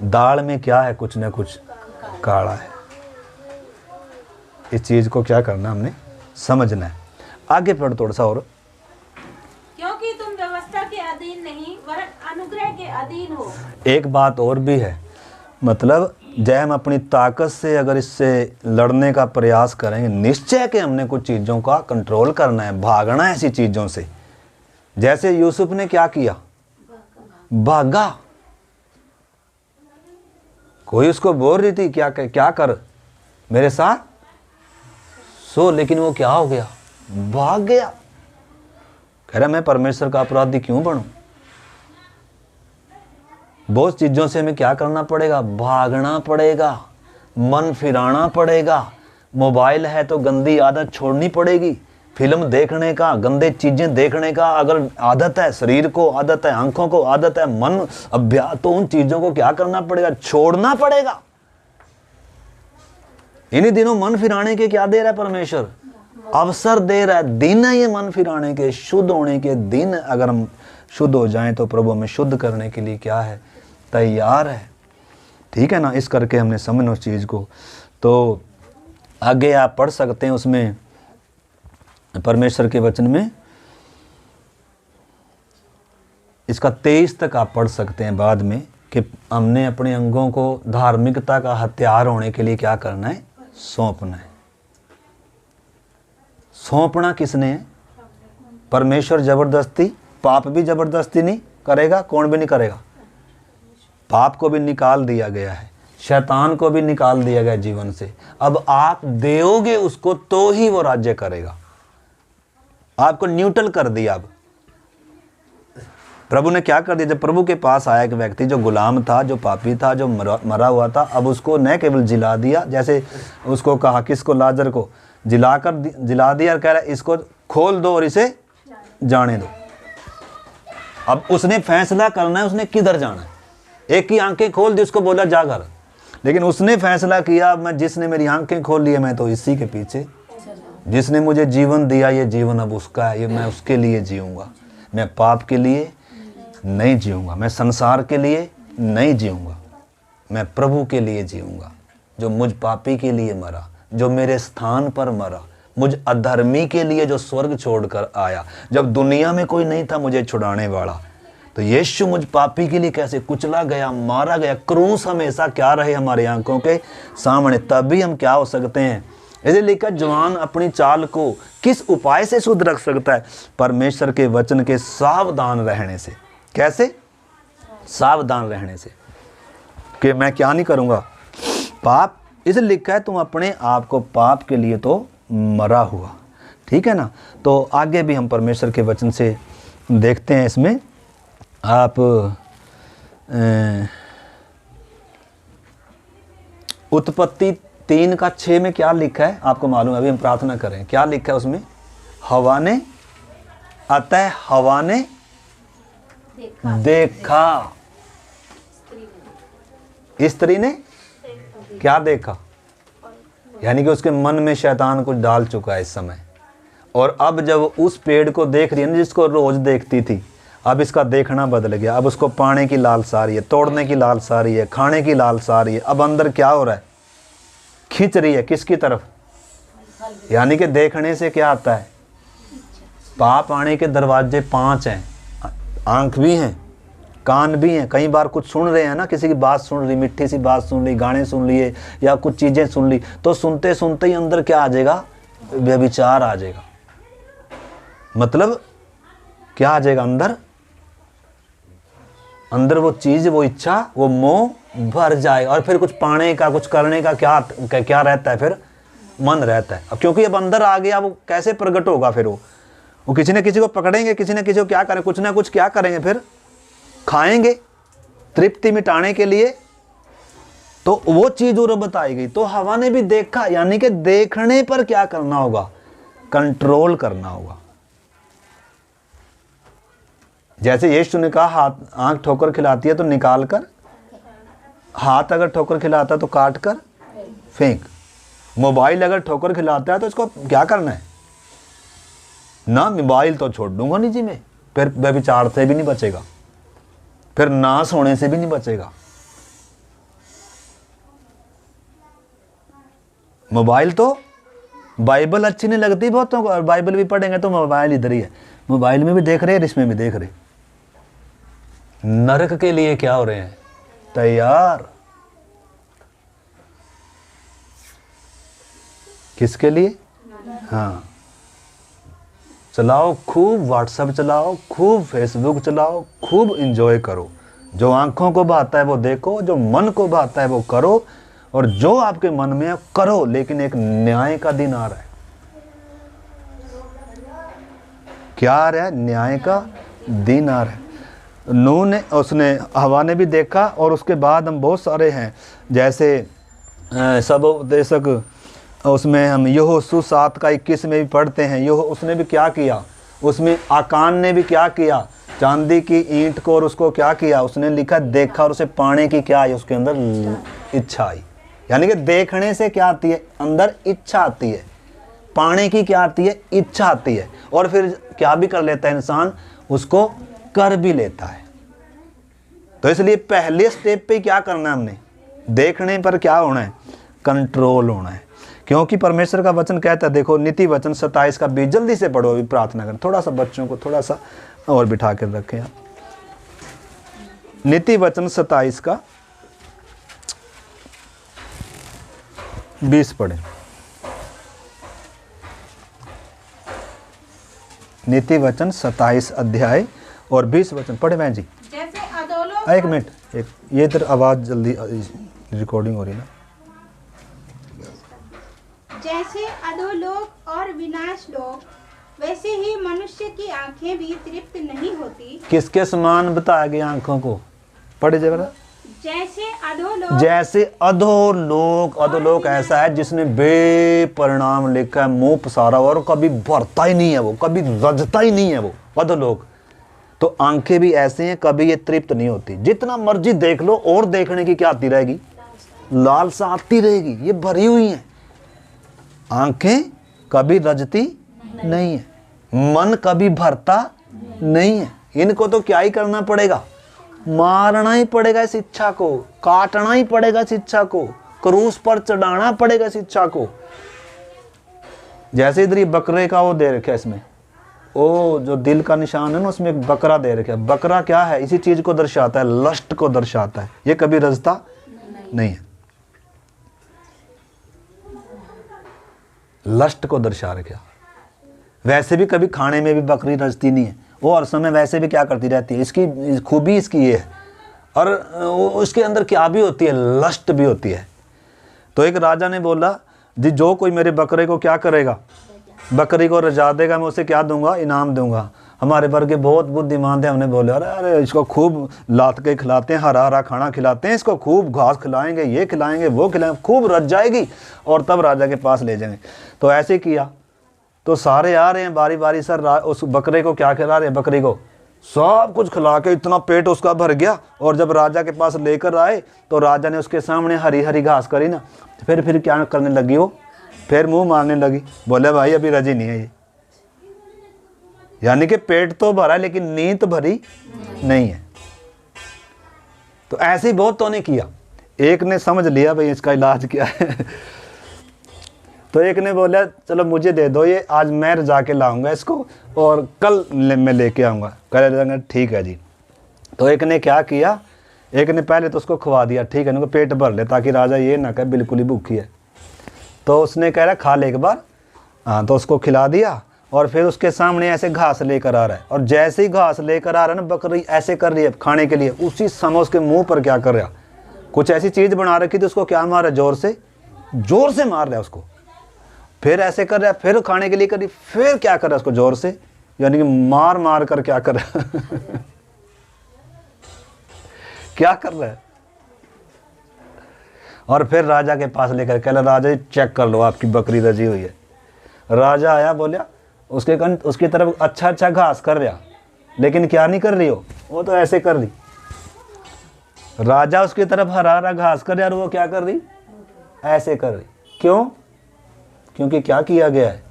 दाल में क्या है, कुछ ना कुछ काला है। इस चीज को क्या करना, हमने समझना है। आगे पढ़ थोड़ा सा और। क्योंकि तुम व्यवस्था के अधीन नहीं वरन अनुग्रह के अधीन हो। एक बात और भी है, मतलब जय हम अपनी ताकत से अगर इससे लड़ने का प्रयास करेंगे, निश्चय कि हमने कुछ चीज़ों का कंट्रोल करना है, भागना है ऐसी चीज़ों से। जैसे यूसुफ ने क्या किया, भागा। कोई उसको बोल रही थी क्या कर मेरे साथ सो, लेकिन वो क्या हो गया, भाग गया, कह रहा मैं परमेश्वर का अपराधी क्यों बनूं। बहुत चीजों से हमें क्या करना पड़ेगा, भागना पड़ेगा, मन फिराना पड़ेगा। मोबाइल है तो गंदी आदत छोड़नी पड़ेगी, फिल्म देखने का, गंदे चीजें देखने का अगर आदत है, शरीर को आदत है, आंखों को आदत है, मन अभ्यास, तो उन चीजों को क्या करना पड़ेगा, छोड़ना पड़ेगा। इन्हीं दिनों मन फिराने के क्या दे रहा है परमेश्वर, अवसर दे रहा है, दिन है ये मन फिराने के, शुद्ध होने के दिन। अगर हम शुद्ध हो जाएं तो प्रभु हमें शुद्ध करने के लिए क्या है, तैयार है। ठीक है ना, इस करके हमने समझना उस चीज को। तो आगे आप पढ़ सकते हैं उसमें परमेश्वर के वचन में, इसका 23 तक आप पढ़ सकते हैं बाद में, कि हमने अपने अंगों को धार्मिकता का हथियार होने के लिए क्या करना है, सौंपना है। सौंपना किसने है, परमेश्वर जबरदस्ती, पाप भी जबरदस्ती नहीं करेगा, कौन भी नहीं करेगा, पाप को भी निकाल दिया गया है, शैतान को भी निकाल दिया गया जीवन से। अब आप दोगे उसको तो ही वो राज्य करेगा, आपको न्यूट्रल कर दिया। अब प्रभु ने क्या कर दिया, जब प्रभु के पास आया एक व्यक्ति जो गुलाम था, जो पापी था, जो मरा हुआ था, अब उसको न केवल जिला दिया, जैसे उसको कहा, किसको, लाजर को जिला दिया और कह रहा है इसको खोल दो और इसे जाने दो। अब उसने फैसला करना है उसने किधर जाना है। एक की आंखें खोल दी, उसको बोला जा घर, लेकिन उसने फैसला किया मैं, जिसने मेरी आंखें खोल ली है मैं तो इसी के पीछे, जिसने मुझे जीवन दिया ये जीवन अब उसका है, ये मैं उसके लिए जीऊंगा। मैं पाप के लिए नहीं जीऊंगा, मैं संसार के लिए नहीं जीऊंगा, मैं प्रभु के लिए जीऊंगा, जो मुझ पापी के लिए मरा, जो मेरे स्थान पर मरा, मुझ अधर्मी के लिए जो स्वर्ग छोड़कर आया। जब दुनिया में कोई नहीं था मुझे छुड़ाने वाला, तो यीशु मुझ पापी के लिए कैसे कुचला गया, मारा गया। क्रूस हमेशा क्या रहे हमारी आंखों के सामने, तभी हम क्या हो सकते हैं। इसलिए लिखा, जवान अपनी चाल को किस उपाय से शुद्ध रख सकता है, परमेश्वर के वचन के सावधान रहने से। कैसे, सावधान रहने से, कि मैं क्या नहीं करूंगा, पाप। इसलिए लिखा है तुम अपने आप को पाप के लिए तो मरा हुआ। ठीक है ना, तो आगे भी हम परमेश्वर के वचन से देखते हैं। इसमें आप उत्पत्ति 3:6 में क्या लिखा है आपको मालूम है, अभी हम प्रार्थना करें, क्या लिखा है उसमें, हवा ने, अतः हवा ने देखा, स्त्री ने क्या देखा, यानी कि उसके मन में शैतान कुछ डाल चुका है इस समय। और अब जब उस पेड़ को देख रही है ना, जिसको रोज देखती थी, अब इसका देखना बदल गया। अब उसको पाने की लालसा आ रही है, तोड़ने की लालसा आ रही है, खाने की लालसा आ रही है। अब अंदर क्या हो रहा है, खींच रही है किसकी तरफ, यानी कि देखने से क्या आता है, पाप आने के दरवाजे 5 हैं। आंख भी हैं, कान भी हैं, कई बार कुछ सुन रहे हैं ना, किसी की बात सुन ली, मिट्टी सी बात सुन ली, गाने सुन लिए या कुछ चीज़ें सुन ली, तो सुनते सुनते ही अंदर क्या आ जाएगा, व्यभिचार आ जाएगा। मतलब क्या आ जाएगा अंदर, अंदर वो चीज़, वो इच्छा, वो मोह भर जाएगा। और फिर कुछ पाने का, कुछ करने का क्या रहता है, फिर मन रहता है। अब क्योंकि अब अंदर आ गया, वो कैसे प्रकट होगा, फिर वो किसी न किसी को पकड़ेंगे, किसी न किसी को क्या करें, कुछ ना कुछ क्या करेंगे, फिर खाएंगे तृप्ति मिटाने के लिए। तो वो चीज और बताई गई। तो हवा ने भी देखा, यानी कि देखने पर क्या करना होगा, कंट्रोल करना होगा। जैसे यीशु ने कहा, हाथ आंख ठोकर खिलाती है तो निकाल कर, हाथ अगर ठोकर खिलाता है तो काट कर फेंक। मोबाइल अगर ठोकर खिलाता है तो इसको क्या करना है, ना मोबाइल तो छोड़ दूंगा नहीं जी मैं, फिर व्यभिचार से भी नहीं बचेगा, फिर नाश होने से भी नहीं बचेगा। मोबाइल तो, बाइबल अच्छी नहीं लगती बहुतों को, और बाइबल भी पढ़ेंगे तो मोबाइल इधर ही है, मोबाइल में भी देख रहे हैं, इसमें भी देख रहे। नरक के लिए क्या हो रहे हैं, तैयार। किसके लिए, हाँ, चलाओ खूब, व्हाट्सएप चलाओ खूब, फेसबुक चलाओ खूब, एंजॉय करो। जो आंखों को भाता है वो देखो, जो मन को भाता है वो करो, और जो आपके मन में है करो। लेकिन एक न्याय का दिन आ रहा है, क्या आ रहा है? न्याय का दिन आ रहा है। नूह ने, उसने, हवा ने भी देखा, और उसके बाद हम बहुत सारे हैं, जैसे सब उपदेशक, उसमें हम यहोशू 7 का 21 में भी पढ़ते हैं। उसने भी क्या किया, उसमें आकान ने भी क्या किया, चांदी की ईंट को और उसको क्या किया, उसने लिखा देखा और उसे पाने की क्या आई, उसके अंदर इच्छा आई। यानी कि देखने से क्या आती है, अंदर इच्छा आती है, पाने की क्या आती है, इच्छा आती है, और फिर क्या भी कर लेता है इंसान, उसको कर भी लेता है। तो इसलिए पहले स्टेप पे क्या करना है हमने, देखने पर क्या होना है, कंट्रोल होना है। क्योंकि परमेश्वर का वचन कहता है, देखो नीति वचन 27 का 20, जल्दी से पढ़ो, अभी प्रार्थना करें। थोड़ा सा बच्चों को थोड़ा सा और बिठा कर रखें आप। नीति वचन 27 का 20 पढ़े। नीति वचन 27 अध्याय और 20 वचन पढ़े बहन जी। जैसे अधोलोक, एक मिनट, एक ये इधर आवाज़ जल्दी, रिकॉर्डिंग हो रही ना। जैसे अधोलोक और विनाश लोक, वैसे ही मनुष्य की आंखें भी तृप्त नहीं होती। किसके समान बताया गया आंखों को, पढ़े जरा। जैसे अधोलोक, जैसे अधोलोक, अधोलोक ऐसा है जिसने बेपरिणाम लिखा है, मुंह पसारा हुआ, और कभी भरता ही नहीं है, वो कभी रजता ही नहीं है वो अधोलोक। तो आंखें भी ऐसे हैं, कभी ये तृप्त नहीं होती, जितना मर्जी देख लो, और देखने की क्या आती रहेगी, लालसा आती रहेगी, ये भरी हुई हैं। आंखें कभी रजती नहीं है, मन कभी भरता नहीं है। इनको तो क्या ही करना पड़ेगा, मारना ही पड़ेगा इस इच्छा को, काटना ही पड़ेगा इस इच्छा को, क्रूस पर चढ़ाना पड़ेगा इस इच्छा को। जैसे इधर बकरे का वो दे रखा है, इसमें वो जो दिल का निशान है ना, उसमें एक बकरा दे रखा है। बकरा क्या है, इसी चीज को दर्शाता है, लस्ट को दर्शाता है। ये कभी रजता नहीं है, लस्ट को दर्शा रखा। वैसे भी कभी खाने में भी बकरी रजती नहीं है, वो हर समय वैसे भी क्या करती रहती है। इसकी खूबी इसकी ये है, और उसके अंदर क्या भी होती है, लस्ट भी होती है। तो एक राजा ने बोला, जी जो कोई मेरे बकरे को क्या करेगा, बकरी को रजा देगा, मैं उसे क्या दूंगा, इनाम दूंगा। हमारे वर्ग बहुत बुद्धिमान थे, हमने बोले अरे इसको खूब लात के खिलाते हैं, हरा हरा खाना खिलाते हैं, इसको खूब घास खिलाएंगे, ये खिलाएंगे, वो खिलाएंगे, खूब रज जाएगी, और तब राजा के पास ले जाएंगे। तो ऐसे किया, तो सारे आ रहे हैं बारी बारी सर, उस बकरे को क्या खिला रहे हैं, बकरी को सब कुछ खिला के इतना पेट उसका भर गया। और जब राजा के पास लेकर आए तो राजा ने उसके सामने हरी हरी घास करी ना, फिर क्या करने लगी, वो फिर मुंह मारने लगी। बोले भाई अभी रजी नहीं है ये, यानी कि पेट तो भरा है लेकिन नींद भरी नहीं है। तो ऐसे ही बहुतों ने किया। एक ने समझ लिया भाई इसका इलाज क्या है तो एक ने बोला चलो मुझे दे दो ये, आज मैं जाके लाऊंगा इसको और कल मैं लेके आऊँगा। कह ठीक है जी। तो एक ने क्या किया, एक ने पहले तो उसको खवा दिया, ठीक है, उनको पेट भर ले ताकि राजा ये ना कहे बिल्कुल ही भूखी है। तो उसने कह रहा खा ले एक बार, हाँ, तो उसको खिला दिया। और फिर उसके सामने ऐसे घास लेकर आ रहा है, और जैसे ही घास लेकर आ रहा है ना, बकरी ऐसे कर रही है खाने के लिए, उसी समय उसके मुंह पर क्या कर रहा, कुछ ऐसी चीज़ बना रखी थी, उसको क्या मार रहा है, जोर से मार रहा है उसको। फिर ऐसे कर रहा है, फिर खाने के लिए करी, फिर क्या कर रहा है उसको जोर से, यानी कि मार मार कर क्या कर रहा है क्या कर रहा है। और फिर राजा के पास लेकर कह रहा राजा चेक कर लो आपकी बकरी रजी हुई है। राजा आया, बोलिया उसकी तरफ अच्छा घास कर रहा, लेकिन क्या नहीं कर रही हो, वो तो ऐसे कर रही। राजा उसकी तरफ हरा हरा घास कर रहा और वो क्या कर रही, ऐसे कर रही। क्यों? क्योंकि क्या किया गया है,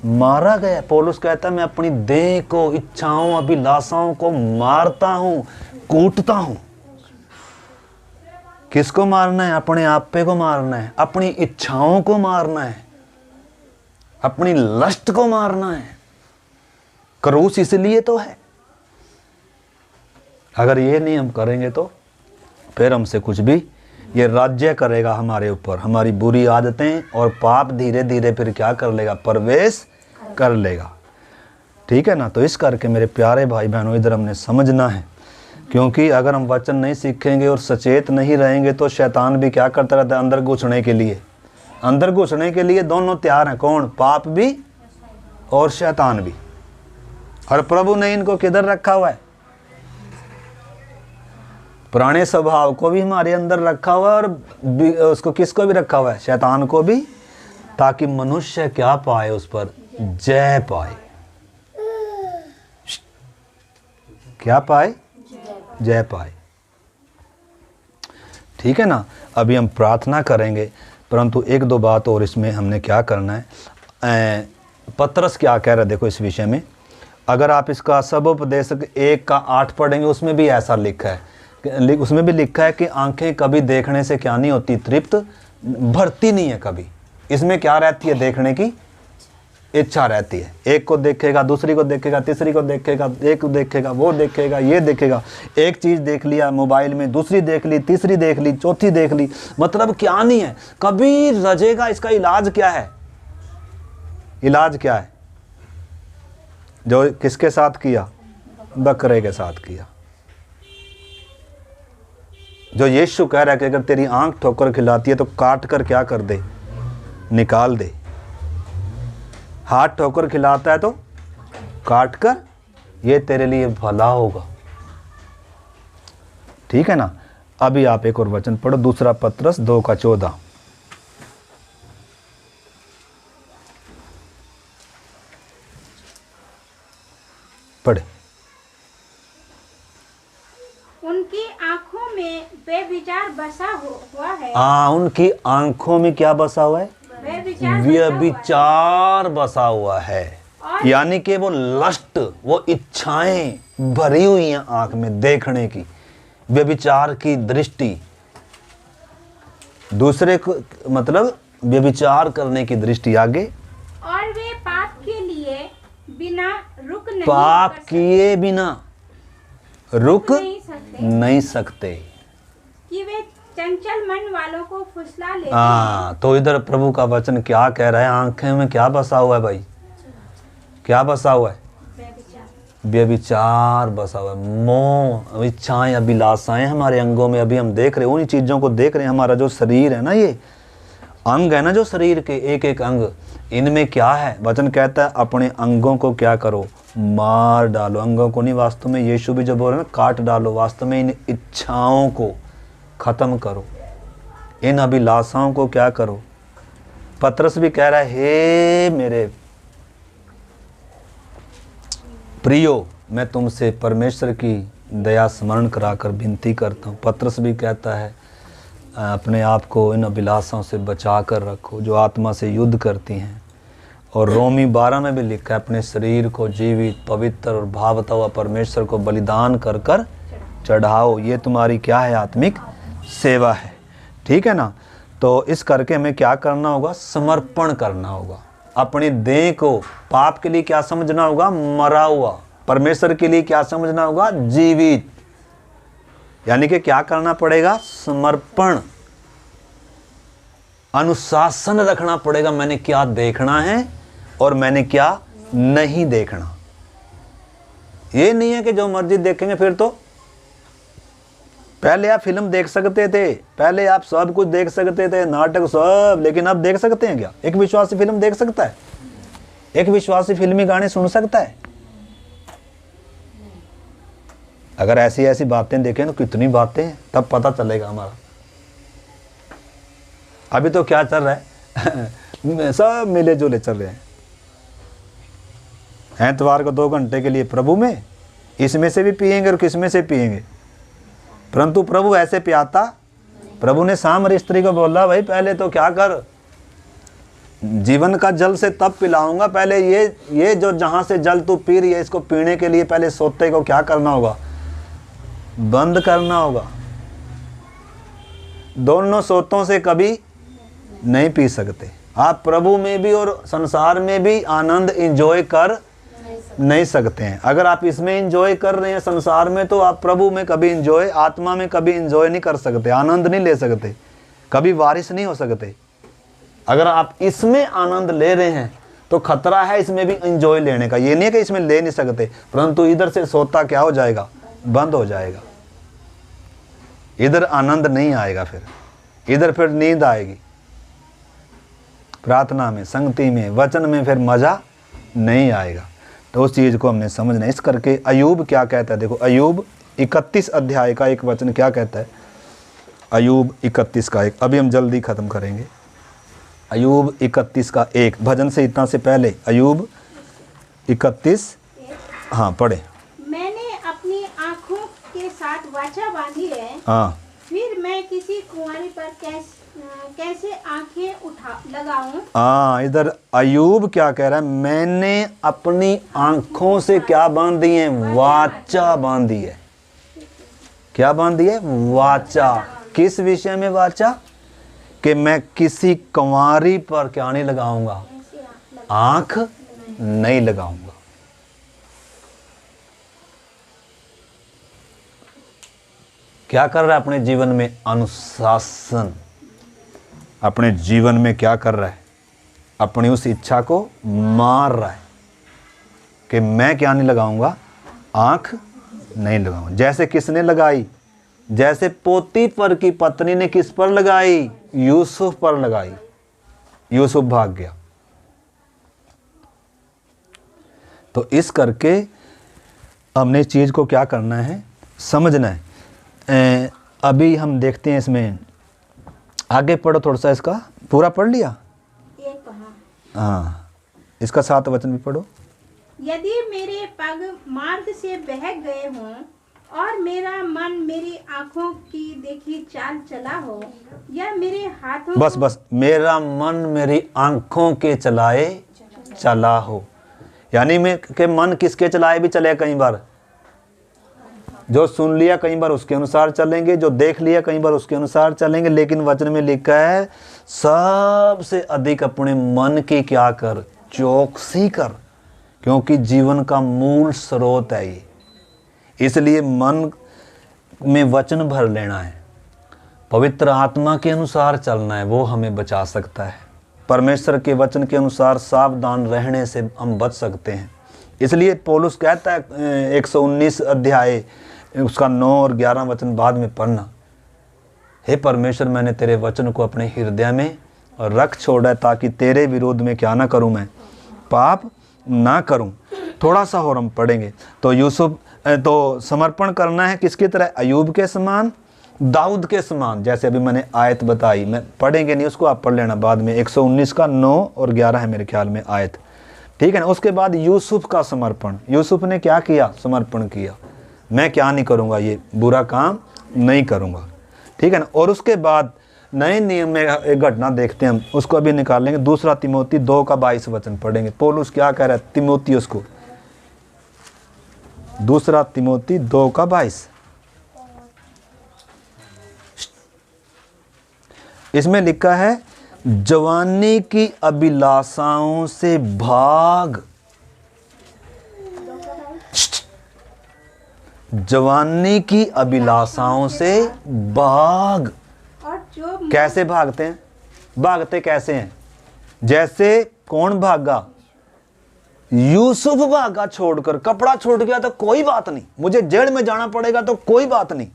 मारा गया। पौलुस कहता है मैं अपनी देह को, इच्छाओं, अभिलाषाओं को मारता हूं, कूटता हूं। किसको मारना है? अपने आप पे को मारना है, अपनी इच्छाओं को मारना है, अपनी लस्ट को मारना है। क्रूस इसलिए तो है। अगर ये नहीं हम करेंगे तो फिर हमसे कुछ भी, ये राज्य करेगा हमारे ऊपर, हमारी बुरी आदतें और पाप धीरे धीरे फिर क्या कर लेगा, प्रवेश कर लेगा। ठीक है ना। तो इस करके मेरे प्यारे भाई बहनों, इधर हमने समझना है, क्योंकि अगर हम वचन नहीं सीखेंगे और सचेत नहीं रहेंगे तो शैतान भी क्या करता रहता है, अंदर घुसने के लिए। अंदर घुसने के लिए दोनों तैयार हैं। कौन? पाप भी और शैतान भी। और प्रभु ने इनको किधर रखा हुआ है? पुराने स्वभाव को भी हमारे अंदर रखा हुआ है और उसको किसको भी रखा हुआ है? शैतान को भी, ताकि मनुष्य क्या पाए? उस पर जय पाए। क्या पाए? जय पाए। ठीक है ना। अभी हम प्रार्थना करेंगे, परंतु एक दो बात और इसमें हमने क्या करना है। पतरस क्या कह रहा है देखो इस विषय में। अगर आप इसका सबोपदेश 1:8 पढ़ेंगे, उसमें भी ऐसा लिखा है, उसमें भी लिखा है कि आंखें कभी देखने से क्या नहीं होती? तृप्त, भरती नहीं है कभी। इसमें क्या रहती है? देखने की इच्छा रहती है। एक को देखेगा, दूसरी को देखेगा, तीसरी को देखेगा, एक को देखेगा, वो देखेगा, ये देखेगा। एक चीज़ देख लिया मोबाइल में, दूसरी देख ली, तीसरी देख ली, चौथी देख ली, मतलब क्या नहीं है, कभी रजेगा। इसका इलाज क्या है? इलाज क्या है? जो किसके साथ किया? बकरे के साथ किया। जो यीशु कह रहा है कि अगर तेरी आंख ठोकर खिलाती है तो काट कर क्या कर दे? निकाल दे। हाथ ठोकर खिलाता है तो काट कर, ये तेरे लिए भला होगा। ठीक है ना। अभी आप एक और वचन पढ़ो, दूसरा पतरस 2:14। पढ़े। उनकी आंखों में बेविचार बसा हुआ है। हाँ, उनकी आंखों में क्या बसा हुआ है? व्यभिचार बसा हुआ है। यानी कि वो लस्ट, वो इच्छाएं भरी हुई हैं आंख में देखने की, व्यभिचार की दृष्टि, दूसरे को मतलब व्यभिचार करने की दृष्टि। आगे, और वे पाप के लिए बिना रुक नहीं, पाप किए बिना रुक नहीं सकते कि वे चंचल मन वालों को फुसला लेते हैं। तो इधर प्रभु का वचन क्या कह रहा है? आंखें में क्या बसा हुआ है भाई? क्या बसा हुआ है? व्यभिचार बसा हुआ है। मोह, इच्छाएं, अभिलाषाएं हमारे अंगों में अभी हम देख रहे हैं, उन चीज़ों को देख रहे हैं। हमारा जो शरीर है ना, ये अंग है ना, जो शरीर के एक एक अंग, इनमें क्या है? वचन कहता है अपने अंगों को क्या करो? मार डालो। अंगों को नहीं, वास्तव में यीशु भी जो बोल रहे हैं काट डालो। वास्तव में इन इच्छाओं को खत्म करो, इन अभिलाषाओं को क्या करो? पतरस भी कह रहा है, हे मेरे प्रियो, मैं तुमसे परमेश्वर की दया स्मरण कराकर विनती करता हूँ। पतरस भी कहता है अपने आप को इन अभिलाषाओं से बचा कर रखो जो आत्मा से युद्ध करती हैं। और रोमी 12 में भी लिखा है अपने शरीर को जीवित, पवित्र और भावता हुआ परमेश्वर को बलिदान कर कर चढ़ाओ। ये तुम्हारी क्या है? आत्मिक सेवा है। ठीक है ना। तो इस करके हमें क्या करना होगा? समर्पण करना होगा। अपनी देह को पाप के लिए क्या समझना होगा? मरा हुआ। परमेश्वर के लिए क्या समझना होगा? जीवित। यानी कि क्या करना पड़ेगा? समर्पण, अनुशासन रखना पड़ेगा। मैंने क्या देखना है और मैंने क्या नहीं देखना। ये नहीं है कि जो मर्जी देखेंगे। फिर तो पहले आप फिल्म देख सकते थे, पहले आप सब कुछ देख सकते थे, नाटक सब, लेकिन अब देख सकते हैं क्या? एक विश्वासी फिल्म देख सकता है? एक विश्वासी फिल्मी गाने सुन सकता है? अगर ऐसी ऐसी बातें देखें तो कितनी बातें हैं, तब पता चलेगा हमारा। अभी तो क्या चल रहा है सब मिले जुले चल रहे हैं। एतवार को 2 घंटे के लिए प्रभु में, इसमें से भी पिएंगे और किसमें से पिएंगे? परंतु प्रभु ऐसे पियाता। प्रभु ने सामरी स्त्री को बोला, भाई पहले तो क्या कर, जीवन का जल से तब पिलाऊंगा, पहले ये जो जहां से जल तू पी रही है, इसको पीने के लिए पहले सोते को क्या करना होगा? बंद करना होगा। दोनों सोतों से कभी नहीं पी सकते। आप प्रभु में भी और संसार में भी आनंद एंजॉय कर नहीं सकते हैं। अगर आप इसमें एंजॉय कर रहे हैं संसार में, तो आप प्रभु में कभी एंजॉय, आत्मा में कभी एंजॉय नहीं कर सकते, आनंद नहीं ले सकते, कभी वारिस नहीं हो सकते। अगर आप इसमें आनंद ले रहे हैं तो खतरा है इसमें भी एंजॉय लेने का। ये नहीं है कि इसमें ले नहीं सकते, परंतु इधर से सोता क्या हो जाएगा? बंद हो जाएगा। इधर आनंद नहीं आएगा, फिर इधर नींद आएगी। प्रार्थना में, संगति में, वचन में फिर मजा नहीं आएगा। तो उस चीज़ को हमने समझना है। इस करके अयूब क्या कहता है, देखो अयूब 31 अध्याय का एक वचन क्या कहता है, अयूब 31 का 1, अभी हम जल्दी ख़त्म करेंगे। अयूब 31 का 1, भजन से इतना से पहले अयूब 31, हाँ पढ़े। मैंने अपनी आँखों के साथ वाचा बांधी है, हाँ, फिर मैं किसी कुंवारी पर कैसे आंखें लगाऊं। हाँ, इधर अयूब क्या कह रहा है, मैंने अपनी आंखों से क्या बांधी है, वाचा बांधी है। क्या बांधी है, वाचा। किस विषय में वाचा, कि मैं किसी कुंवारी पर क्या नहीं लगाऊंगा, आंख नहीं लगाऊंगा। क्या कर रहा है अपने जीवन में, अनुशासन। अपने जीवन में क्या कर रहा है, अपनी उस इच्छा को मार रहा है कि मैं क्या नहीं लगाऊंगा, आंख नहीं लगाऊंगा। जैसे किसने लगाई, जैसे पोतीफर की पत्नी ने किस पर लगाई, यूसुफ पर लगाई। यूसुफ भाग गया। तो इस करके हमने इस चीज़ को क्या करना है, समझना है। अभी हम देखते हैं इसमें, आगे पढ़ो थोड़ा सा, इसका पूरा पढ़ लिया, एक पढ़ा। हाँ, इसका 7 वचन भी पढ़ो। यदि मेरे पग मार्ग से बहक गए हों और मेरा मन मेरी आंखों की देखी चाल चला हो, या मेरे हाथों बस मेरा मन मेरी आंखों के चलाए चला हो। यानी मैं के मन किसके चलाए भी चले, कई बार जो सुन लिया कई बार उसके अनुसार चलेंगे, जो देख लिया कई बार उसके अनुसार चलेंगे, लेकिन वचन में लिखा है सबसे अधिक अपने मन की क्या कर, चौकसी कर, क्योंकि जीवन का मूल स्रोत है ये। इसलिए मन में वचन भर लेना है, पवित्र आत्मा के अनुसार चलना है, वो हमें बचा सकता है। परमेश्वर के वचन के अनुसार सावधान रहने से हम बच सकते हैं। इसलिए पौलुस कहता है 119 अध्याय उसका 9 और 11 वचन बाद में पढ़ना, हे परमेश्वर मैंने तेरे वचन को अपने हृदय में रख छोड़ा ताकि तेरे विरोध में क्या ना करूं, मैं पाप ना करूं। थोड़ा सा और हम पढ़ेंगे। तो यूसुफ तो समर्पण करना है किसकी तरह, अयूब के समान, दाऊद के समान। जैसे अभी मैंने आयत बताई, मैं पढ़ेंगे नहीं उसको, आप पढ़ लेना बाद में। 119 का 9 और 11 है मेरे ख्याल में आयत, ठीक है ना। उसके बाद यूसुफ का समर्पण, यूसुफ ने क्या किया, समर्पण किया, मैं क्या नहीं करूँगा, ये बुरा काम नहीं करूँगा, ठीक है ना। और उसके बाद नए नियम में एक घटना देखते हैं हम, उसको अभी निकालेंगे। 2 तिमोती 2 का 22 वचन पढ़ेंगे। पौलुस क्या कह रहा है तिमोथियुस को, 2 तिमोती 2 का 22। इसमें लिखा है जवानी की अभिलाषाओं से भाग, जवानी की अभिलाषाओं से भाग। और जो कैसे भागते हैं, भागते कैसे हैं, जैसे कौन भागा, यूसुफ भागा छोड़कर, कपड़ा छोड़ गया तो कोई बात नहीं, मुझे जेल में जाना पड़ेगा तो कोई बात नहीं,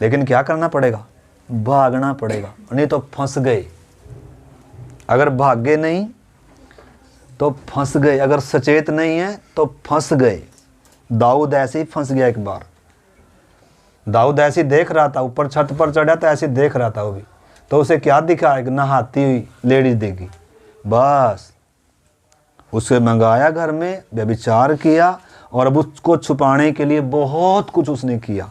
लेकिन क्या करना पड़ेगा, भागना पड़ेगा, नहीं तो फंस गए। अगर भागे नहीं तो फंस गए, अगर सचेत नहीं है तो फंस गए। दाऊद ऐसे ही फंस गया एक बार। दाऊद ऐसे ही देख रहा था, ऊपर छत पर चढ़ा था, ऐसे देख रहा था वो भी, तो उसे क्या दिखा, एक नहाती हुई लेडीज देखी, बस उसे मंगाया घर में, व्यभिचार किया, और अब उसको छुपाने के लिए बहुत कुछ उसने किया।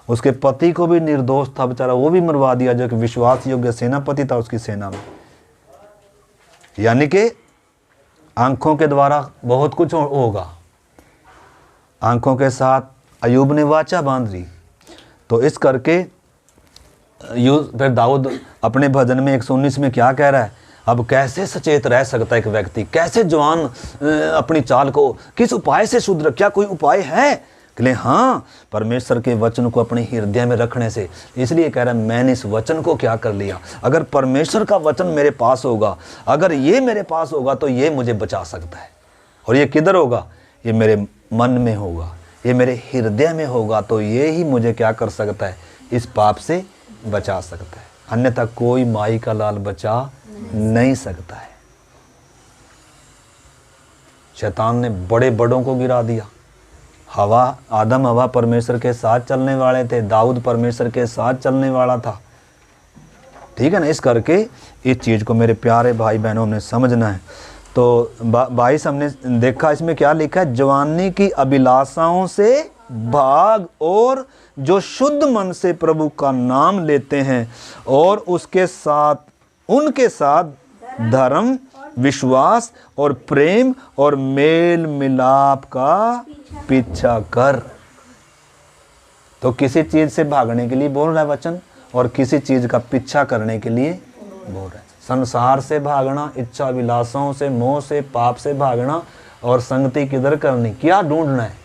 उसके पति को भी निर्दोष था बेचारा, वो भी मरवा दिया, जो कि विश्वास योग्य सेनापति था उसकी सेना में। यानी कि आंखों के द्वारा बहुत कुछ होगा। आंखों के साथ अयूब ने वाचा बांध ली। तो इस करके फिर दाऊद अपने भजन में 119 में क्या कह रहा है, अब कैसे सचेत रह सकता है एक व्यक्ति, कैसे जवान अपनी चाल को किस उपाय से सुधर, क्या कोई उपाय है? कहले हाँ, परमेश्वर के वचन को अपने हृदय में रखने से। इसलिए कह रहा है मैंने इस वचन को क्या कर लिया, अगर परमेश्वर का वचन मेरे पास होगा, अगर ये मेरे पास होगा तो ये मुझे बचा सकता है। और ये किधर होगा, ये मेरे मन में होगा, ये मेरे हृदय में होगा, तो ये ही मुझे क्या कर सकता है, इस पाप से बचा सकता है। अन्यथा कोई माई का लाल बचा नहीं सकता है। शैतान ने बड़े बड़ों को गिरा दिया। आदम हवा परमेश्वर के साथ चलने वाले थे, दाऊद परमेश्वर के साथ चलने वाला था, ठीक है ना। इस करके इस चीज़ को मेरे प्यारे भाई बहनों ने समझना है। तो 22 हमने देखा, इसमें क्या लिखा है, जवानी की अभिलाषाओं से भाग और जो शुद्ध मन से प्रभु का नाम लेते हैं और उसके साथ उनके साथ धर्म, विश्वास और प्रेम और मेल मिलाप का पीछा कर। तो किसी चीज से भागने के लिए बोल रहा है वचन और किसी चीज का पीछा करने के लिए बोल रहा है। संसार से भागना, इच्छा विलासों से, मोह से, पाप से भागना और संगति किधर करनी, क्या ढूंढना है,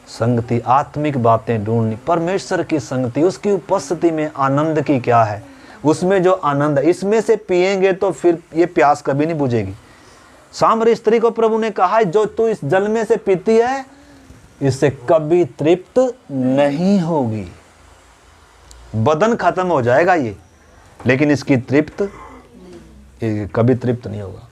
संगति, आत्मिक बातें ढूंढनी, परमेश्वर की संगति, उसकी उपस्थिति में आनंद की क्या है, उसमें जो आनंद है, इसमें से पिएंगे तो फिर ये प्यास कभी नहीं बुझेगी। सामरी स्त्री को प्रभु ने कहा है, जो तू इस जल में से पीती है इससे कभी तृप्त नहीं होगी। बदन खत्म हो जाएगा ये, लेकिन इसकी तृप्त कभी तृप्त नहीं होगा।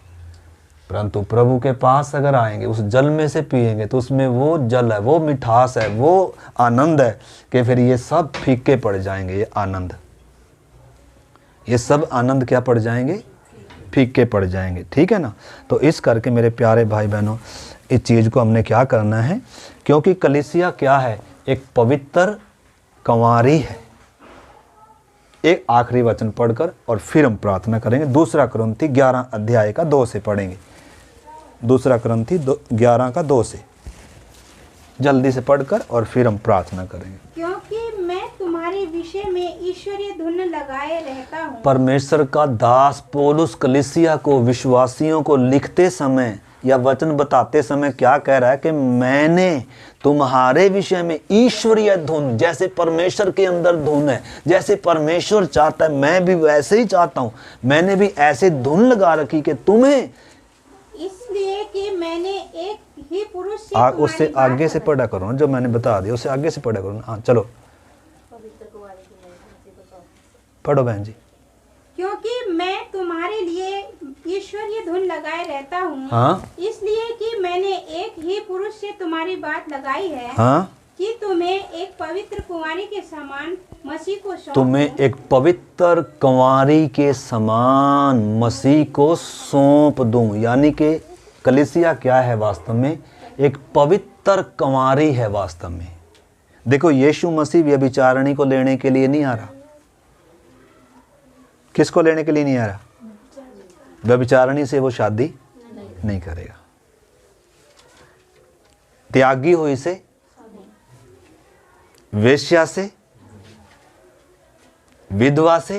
परंतु प्रभु के पास अगर आएंगे, उस जल में से पिएंगे तो उसमें वो जल है, वो मिठास है, वो आनंद है कि फिर ये सब फीके पड़ जाएंगे। ये सब आनंद क्या पड़ जाएंगे, फीके पड़ जाएंगे, ठीक है ना। तो इस करके मेरे प्यारे भाई बहनों, इस चीज़ को हमने क्या करना है, क्योंकि कलीसिया क्या है, एक पवित्र कंवारी है। एक आखिरी वचन पढ़कर और फिर हम प्रार्थना करेंगे। 2 कुरिन्थी 11 अध्याय का 2 से पढ़ेंगे। 2 कुरिन्थी 11 का 2 से जल्दी से पढ़कर और फिर हम प्रार्थना करेंगे। क्योंकि मैं तुम्हारे विषय में ईश्वरीय धुन लगाए रहता हूँ। परमेश्वर का दास पौलुस कलीसिया को, विश्वासियों को लिखते समय या वचन बताते समय क्या कह रहा है कि मैंने तुम्हारे विषय में ईश्वरीय धुन, जैसे परमेश्वर के अंदर धुन है, जैसे परमेश्वर चाहता है मैं भी वैसे ही चाहता हूँ, मैंने भी ऐसे धुन लगा रखी कि तुम्हें, इसलिए कि मैंने एक ही पुरुष से उससे आगे से पढ़ा करो, जो मैंने बता दिया उससे आगे से पढ़ा करो। हाँ चलो पढ़ो बहन जी। क्योंकि मैं तुम्हारे लिए ईश्वरीय धुन लगाए रहता हूँ। हाँ? इसलिए कि मैंने एक ही पुरुष से तुम्हारी बात लगाई है। हाँ? कि तुम्हें एक पवित्र कुंवारी के समान मसीह को सौंप तुम्हें एक पवित्र कंवारी के समान मसीह को सौंप दूं। यानी कि कलीसिया क्या है वास्तव में, एक पवित्र कंवारी है वास्तव में। देखो यीशु मसीह व्यभिचारिणी को लेने के लिए नहीं आ रहा। किसको लेने के लिए नहीं आ रहा? व्यभिचारिणी से वो शादी नहीं करेगा। त्यागी हुई से, वेश्या से, विधवा से,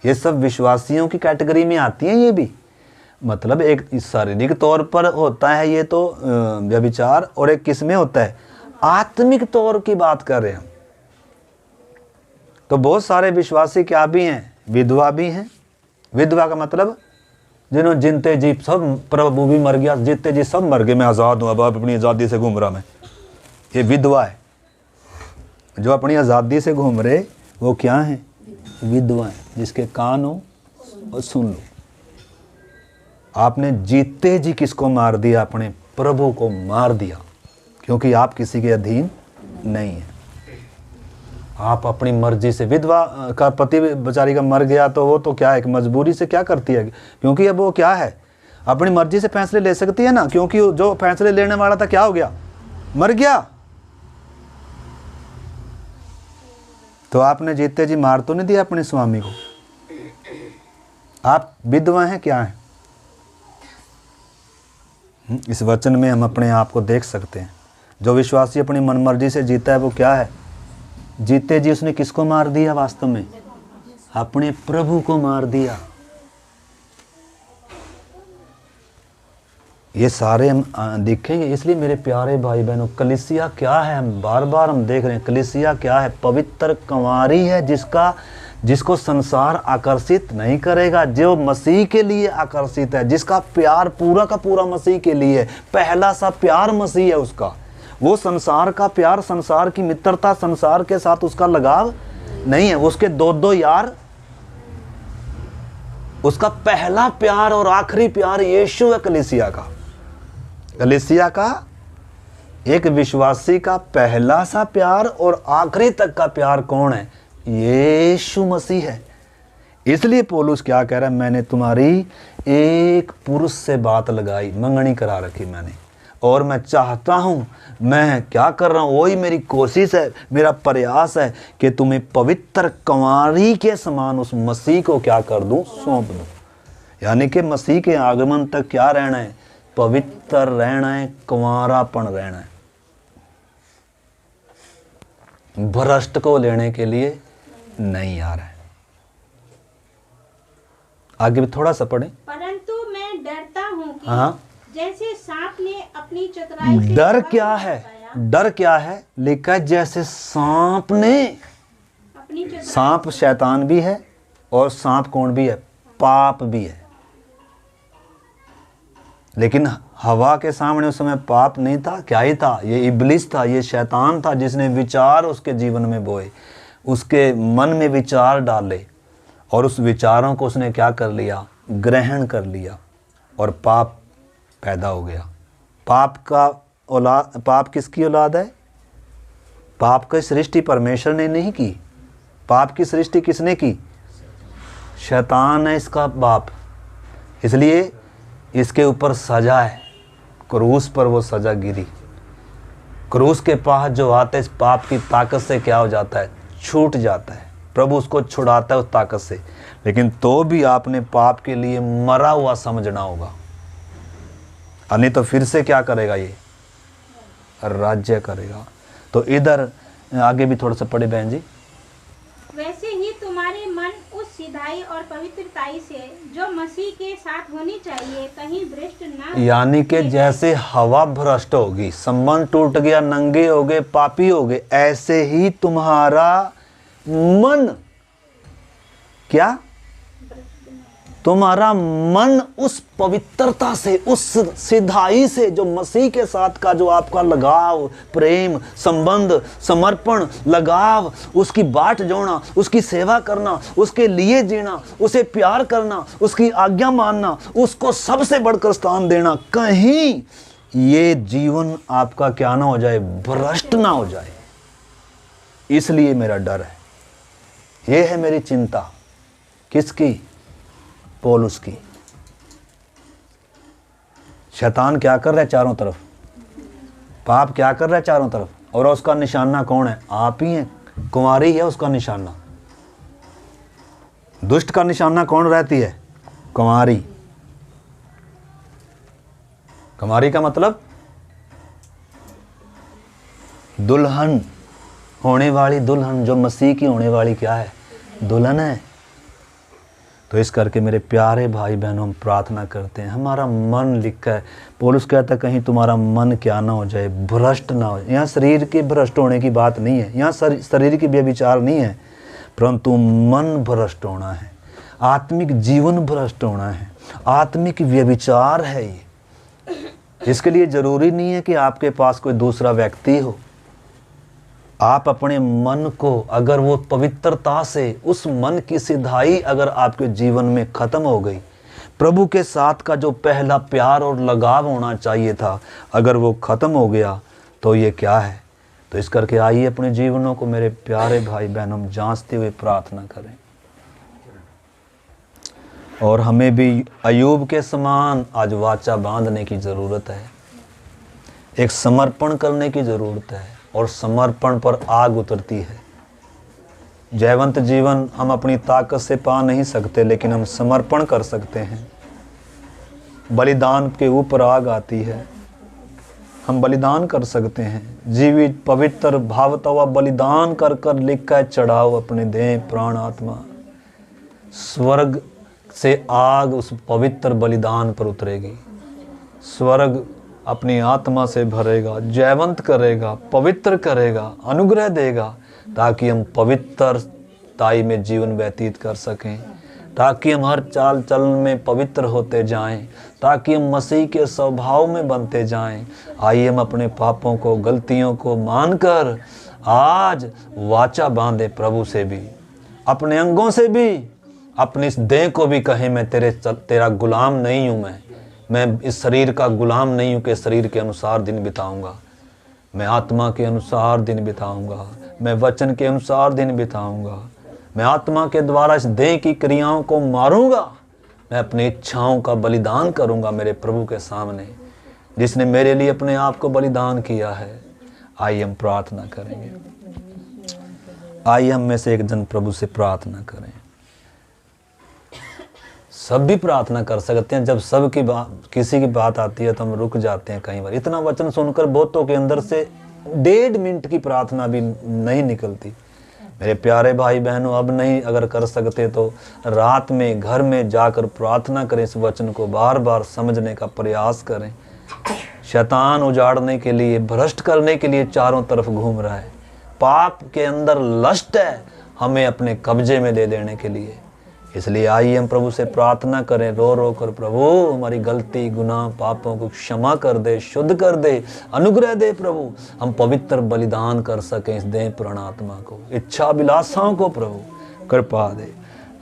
ये सब विश्वासियों की कैटेगरी में आती हैं। ये भी मतलब एक शारीरिक तौर पर होता है ये तो व्यभिचार, और एक किस में होता है, आत्मिक तौर की बात कर रहे हैं हम। तो बहुत सारे विश्वासी क्या भी हैं, विधवा भी हैं। विधवा का मतलब जिन्होंने जिनते जी सब, प्रभु भी मर गया, जीते जी सब मर गए, मैं आज़ाद हूँ, अब अपनी आज़ादी से घूम रहा मैं, ये विधवा है। जो अपनी आज़ादी से घूम रहे वो क्या है, विधवा है। जिसके कान हो और सुन लो। आपने जीते जी किसको मार दिया, अपने प्रभु को मार दिया, क्योंकि आप किसी के अधीन नहीं है। आप अपनी मर्जी से, विधवा का पति बेचारी का मर गया तो वो तो क्या है, मजबूरी से क्या करती है, क्योंकि अब वो क्या है, अपनी मर्जी से फैसले ले सकती है ना, क्योंकि जो फैसले लेने वाला था क्या हो गया, मर गया। तो आपने जीते जी मार तो नहीं दिया अपने स्वामी को। आप विधवा हैं क्या हैं? इस वचन में हम अपने आप को देख सकते हैं। जो विश्वासी अपनी मनमर्जी से जीता है वो क्या है, जीते जी उसने किसको मार दिया, वास्तव में अपने प्रभु को मार दिया। ये सारे हम देखेंगे। इसलिए मेरे प्यारे भाई बहनों, कलीसिया क्या है, हम बार बार हम देख रहे हैं, कलीसिया क्या है, पवित्र कंवारी है, जिसको संसार आकर्षित नहीं करेगा, जो मसीह के लिए आकर्षित है, जिसका प्यार पूरा का पूरा मसीह के लिए है। पहला सा प्यार मसीह है उसका। वो संसार का प्यार, संसार की मित्रता, संसार के साथ उसका लगाव नहीं है। उसके दो यार, उसका पहला प्यार और आखिरी प्यार यीशु है कलीसिया का। कलीसिया का, एक विश्वासी का पहला सा प्यार और आखिरी तक का प्यार कौन है? यीशु मसीह है। इसलिए पौलुस क्या कह रहा है? मैंने तुम्हारी एक पुरुष से बात लगाई, मंगनी करा रखी मैंने, और मैं चाहता हूँ, मैं क्या कर रहा हूँ, वही मेरी कोशिश है, मेरा प्रयास है कि तुम्हें पवित्र कंवारी के समान उस मसीह को क्या कर दूँ? सौंप दूँ। यानी कि मसीह के आगमन तक क्या रहना है? पवित्र रहना है, कंवारापन रहना है। भ्रष्ट को लेने के लिए नहीं आ रहा है। आगे भी थोड़ा सा पढ़े। परंतु मैं डरता हूँ कि हाँ, जैसे सांप ने अपनी चतुराई से डर फल क्या न है? पाया, डर क्या है? लिखा है जैसे सांप ने। अपनी चतुराई सांप शैतान भी है, और सांप कौन भी है? पाप भी है। लेकिन हवा के सामने उस समय पाप नहीं था। क्या ही था? ये इब्लिस था, ये शैतान था, जिसने विचार उसके जीवन में बोए, उसके मन में विचार डाले, और उस विचारों को उसने क्या कर लिया? ग्रहण कर लिया, और पाप पैदा हो गया। पाप का औलाद, पाप किसकी औलाद है? पाप की सृष्टि परमेश्वर ने नहीं की। पाप की सृष्टि किसने की? शैतान है इसका बाप। इसलिए इसके ऊपर सजा है, क्रूस पर वो सजा गिरी। क्रूस के पास जो आता है इस पाप की ताकत से क्या हो जाता है? छूट जाता है। प्रभु उसको छुड़ाता है उस ताकत से। लेकिन तो भी आपने पाप के लिए मरा हुआ समझना होगा, नहीं तो फिर से क्या करेगा? ये राज्य करेगा। तो इधर आगे भी थोड़ा सा पढ़े बहन जी। वैसे ही तुम्हारे मन उस सिधाई और पवित्रताई से जो मसीह के साथ होनी चाहिए कहीं भ्रष्ट ना हो। यानी कि जैसे हवा भ्रष्ट होगी, संबंध टूट गया, नंगे हो गए, पापी हो गए, ऐसे ही तुम्हारा मन क्या? तुम्हारा मन उस पवित्रता से, उस सिधाई से, जो मसीह के साथ का जो आपका लगाव, प्रेम, संबंध, समर्पण, लगाव, उसकी बाट जोड़ना, उसकी सेवा करना, उसके लिए जीना, उसे प्यार करना, उसकी आज्ञा मानना, उसको सबसे बढ़कर स्थान देना, कहीं ये जीवन आपका क्या ना हो जाए? भ्रष्ट ना हो जाए। इसलिए मेरा डर है, ये है मेरी चिंता। किसकी? पौलुस की। शैतान क्या कर रहा है चारों तरफ? पाप क्या कर रहा है चारों तरफ? और उसका निशाना कौन है? आप ही हैं। कुंवारी है उसका निशाना। दुष्ट का निशाना कौन रहती है? कुंवारी। कुंवारी का मतलब दुल्हन, होने वाली दुल्हन, जो मसीह की होने वाली क्या है? दुल्हन है। तो इस करके मेरे प्यारे भाई बहनों, हम प्रार्थना करते हैं, हमारा मन लिखा है, पौलुस कहता है कहीं तुम्हारा मन क्या ना हो जाए, भ्रष्ट ना हो। यहाँ शरीर के भ्रष्ट होने की बात नहीं है, यहाँ शरीर की व्यभिचार नहीं है, परंतु मन भ्रष्ट होना है, आत्मिक जीवन भ्रष्ट होना है, आत्मिक व्यभिचार है ये। इसके लिए ज़रूरी नहीं है कि आपके पास कोई दूसरा व्यक्ति हो। आप अपने मन को, अगर वो पवित्रता से, उस मन की सिधाई अगर आपके जीवन में ख़त्म हो गई, प्रभु के साथ का जो पहला प्यार और लगाव होना चाहिए था, अगर वो ख़त्म हो गया, तो ये क्या है? तो इस करके आइए अपने जीवनों को मेरे प्यारे भाई बहन हम जांचते हुए प्रार्थना करें, और हमें भी अयूब के समान आज वाचा बांधने की ज़रूरत है, एक समर्पण करने की ज़रूरत है, और समर्पण पर आग उतरती है। जयवंत जीवन हम अपनी ताकत से पा नहीं सकते, लेकिन हम समर्पण कर सकते हैं। बलिदान के ऊपर आग आती है, हम बलिदान कर सकते हैं। जीवित पवित्र भावता हुआ बलिदान कर कर लिखा है, चढ़ाओ अपने देह प्राण आत्मा। स्वर्ग से आग उस पवित्र बलिदान पर उतरेगी, स्वर्ग अपनी आत्मा से भरेगा, जयवंत करेगा, पवित्र करेगा, अनुग्रह देगा, ताकि हम पवित्रताई में जीवन व्यतीत कर सकें, ताकि हम हर चाल चलन में पवित्र होते जाएं, ताकि हम मसीह के स्वभाव में बनते जाएं। आइए हम अपने पापों को, गलतियों को मानकर आज वाचा बांधे प्रभु से भी, अपने अंगों से भी, अपने इस देह को भी कहें मैं तेरा गुलाम नहीं हूँ, मैं इस शरीर का गुलाम नहीं हूँ कि शरीर के अनुसार दिन बिताऊंगा। मैं आत्मा के अनुसार दिन बिताऊंगा, मैं वचन के अनुसार दिन बिताऊंगा, मैं आत्मा के द्वारा इस देह की क्रियाओं को मारूंगा, मैं अपनी इच्छाओं का बलिदान करूंगा मेरे प्रभु के सामने, जिसने मेरे लिए अपने आप को बलिदान किया है। आइए हम प्रार्थना करेंगे। आइए हम में से एक जन प्रभु से प्रार्थना करें। सब भी प्रार्थना कर सकते हैं। जब सब की बात, किसी की बात आती है तो हम रुक जाते हैं कई बार। इतना वचन सुनकर बहुतों के अंदर से 1.5 मिनट की प्रार्थना भी नहीं निकलती। मेरे प्यारे भाई बहनों, अब नहीं अगर कर सकते तो रात में घर में जाकर प्रार्थना करें। इस वचन को बार बार समझने का प्रयास करें। शैतान उजाड़ने के लिए, भ्रष्ट करने के लिए चारों तरफ घूम रहा है। पाप के अंदर लस्ट है हमें अपने कब्जे में ले लेने के लिए। इसलिए आइए हम प्रभु से प्रार्थना करें, रो रो कर, प्रभु हमारी गलती गुनाह पापों को क्षमा कर दे, शुद्ध कर दे, अनुग्रह दे प्रभु। हम पवित्र बलिदान कर सकें इस देह प्राण आत्मा को, इच्छा अभिलाषाओं को प्रभु कृपा दे।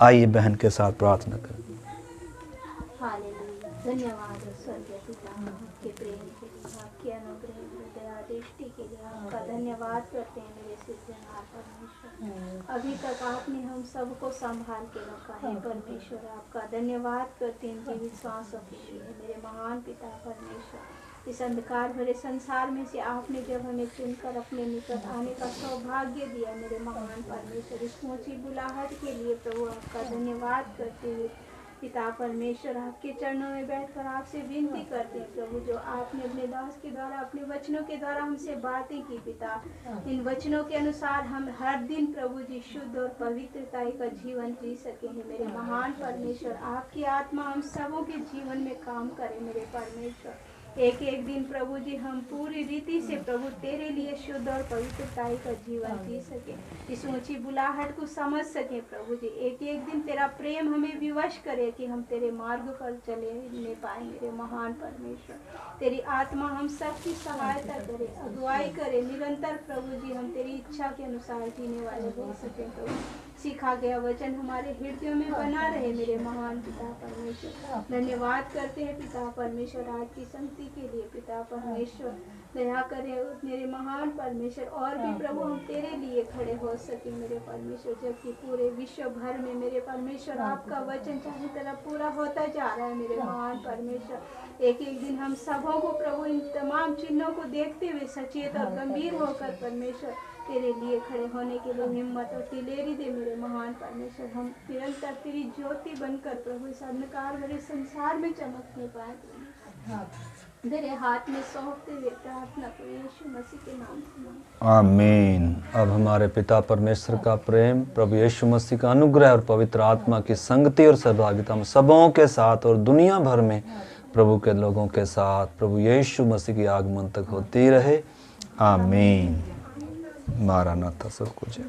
आइए बहन के साथ प्रार्थना करें। हालेलुया। धन्यवाद स्वर्गीय पिता, आपके प्रेम के लिए, आपके अनुग्रह के लिए, दया दृष्टि के लिए आपका धन्यवाद करते हैं मेरे सिद्धनाथ परमेश्वर। अभी तक आपने हम सबको संभाल के रखा है परमेश्वर, आपका धन्यवाद करते हैं जी विश्वासों के लिए मेरे महान पिता परमेश्वर। इस अंधकार भरे संसार में से आपने जब हमें चुनकर अपने निकट आने का सौभाग्य दिया मेरे महान परमेश्वर, इस ऊंची बुलाहट के लिए प्रभु आपका धन्यवाद करते हुए पिता परमेश्वर आपके चरणों में बैठकर आपसे विनती करते हैं प्रभु, जो आपने अपने दास के द्वारा अपने वचनों के द्वारा हमसे बातें की पिता, इन वचनों के अनुसार हम हर दिन प्रभु जी शुद्ध और पवित्रता का जीवन जी सके हैं मेरे महान परमेश्वर। आपकी आत्मा हम सबों के जीवन में काम करे मेरे परमेश्वर। एक एक दिन प्रभु जी हम पूरी रीति से प्रभु तेरे लिए शुद्ध और पवित्रता का जीवन जी सके, इस ऊंची बुलाहट को समझ सके प्रभु जी। एक एक दिन तेरा प्रेम हमें विवश करे कि हम तेरे मार्ग पर चले पाए मेरे महान परमेश्वर। तेरी आत्मा हम सबकी सहायता करे, अगुवाई करे निरंतर प्रभु जी, हम तेरी इच्छा के अनुसार जीने वाले हो सके प्रभु। सीखा गया वचन हमारे हृदयों में बना रहे मेरे महान पिता परमेश्वर। धन्यवाद करते हैं पिता परमेश्वर आज की संगति के लिए पिता परमेश्वर। दया करे मेरे महान परमेश्वर, और भी प्रभु हम तेरे लिए खड़े हो सके मेरे परमेश्वर, जबकि पूरे विश्व भर में मेरे परमेश्वर आपका वचन चाहे तरफ पूरा होता जा रहा है मेरे महान परमेश्वर। एक एक दिन हम सबों को प्रभु इन तमाम चिन्हों को देखते हुए सचेत और गंभीर होकर परमेश्वर तेरे लिए खड़े होने के लिए हिम्मत और दिलेरी दे मेरे महान परमेश्वर। हम निरंतर तेरी ज्योति बनकर प्रभु इस अंधकार भरे संसार में चमकने पाए तेरे हाथ में सौंपते हुए प्रार्थना को यीशु मसीह के नाम से। आमीन। अब हमारे पिता परमेश्वर का प्रेम, प्रभु यीशु मसीह का अनुग्रह और पवित्र आत्मा की संगति और सहभागिता हम सबों के साथ और दुनिया भर में प्रभु के लोगों के साथ प्रभु यीशु मसीह के आगमन तक होती रहे। आमीन। मारा नाथा सब कुछ है।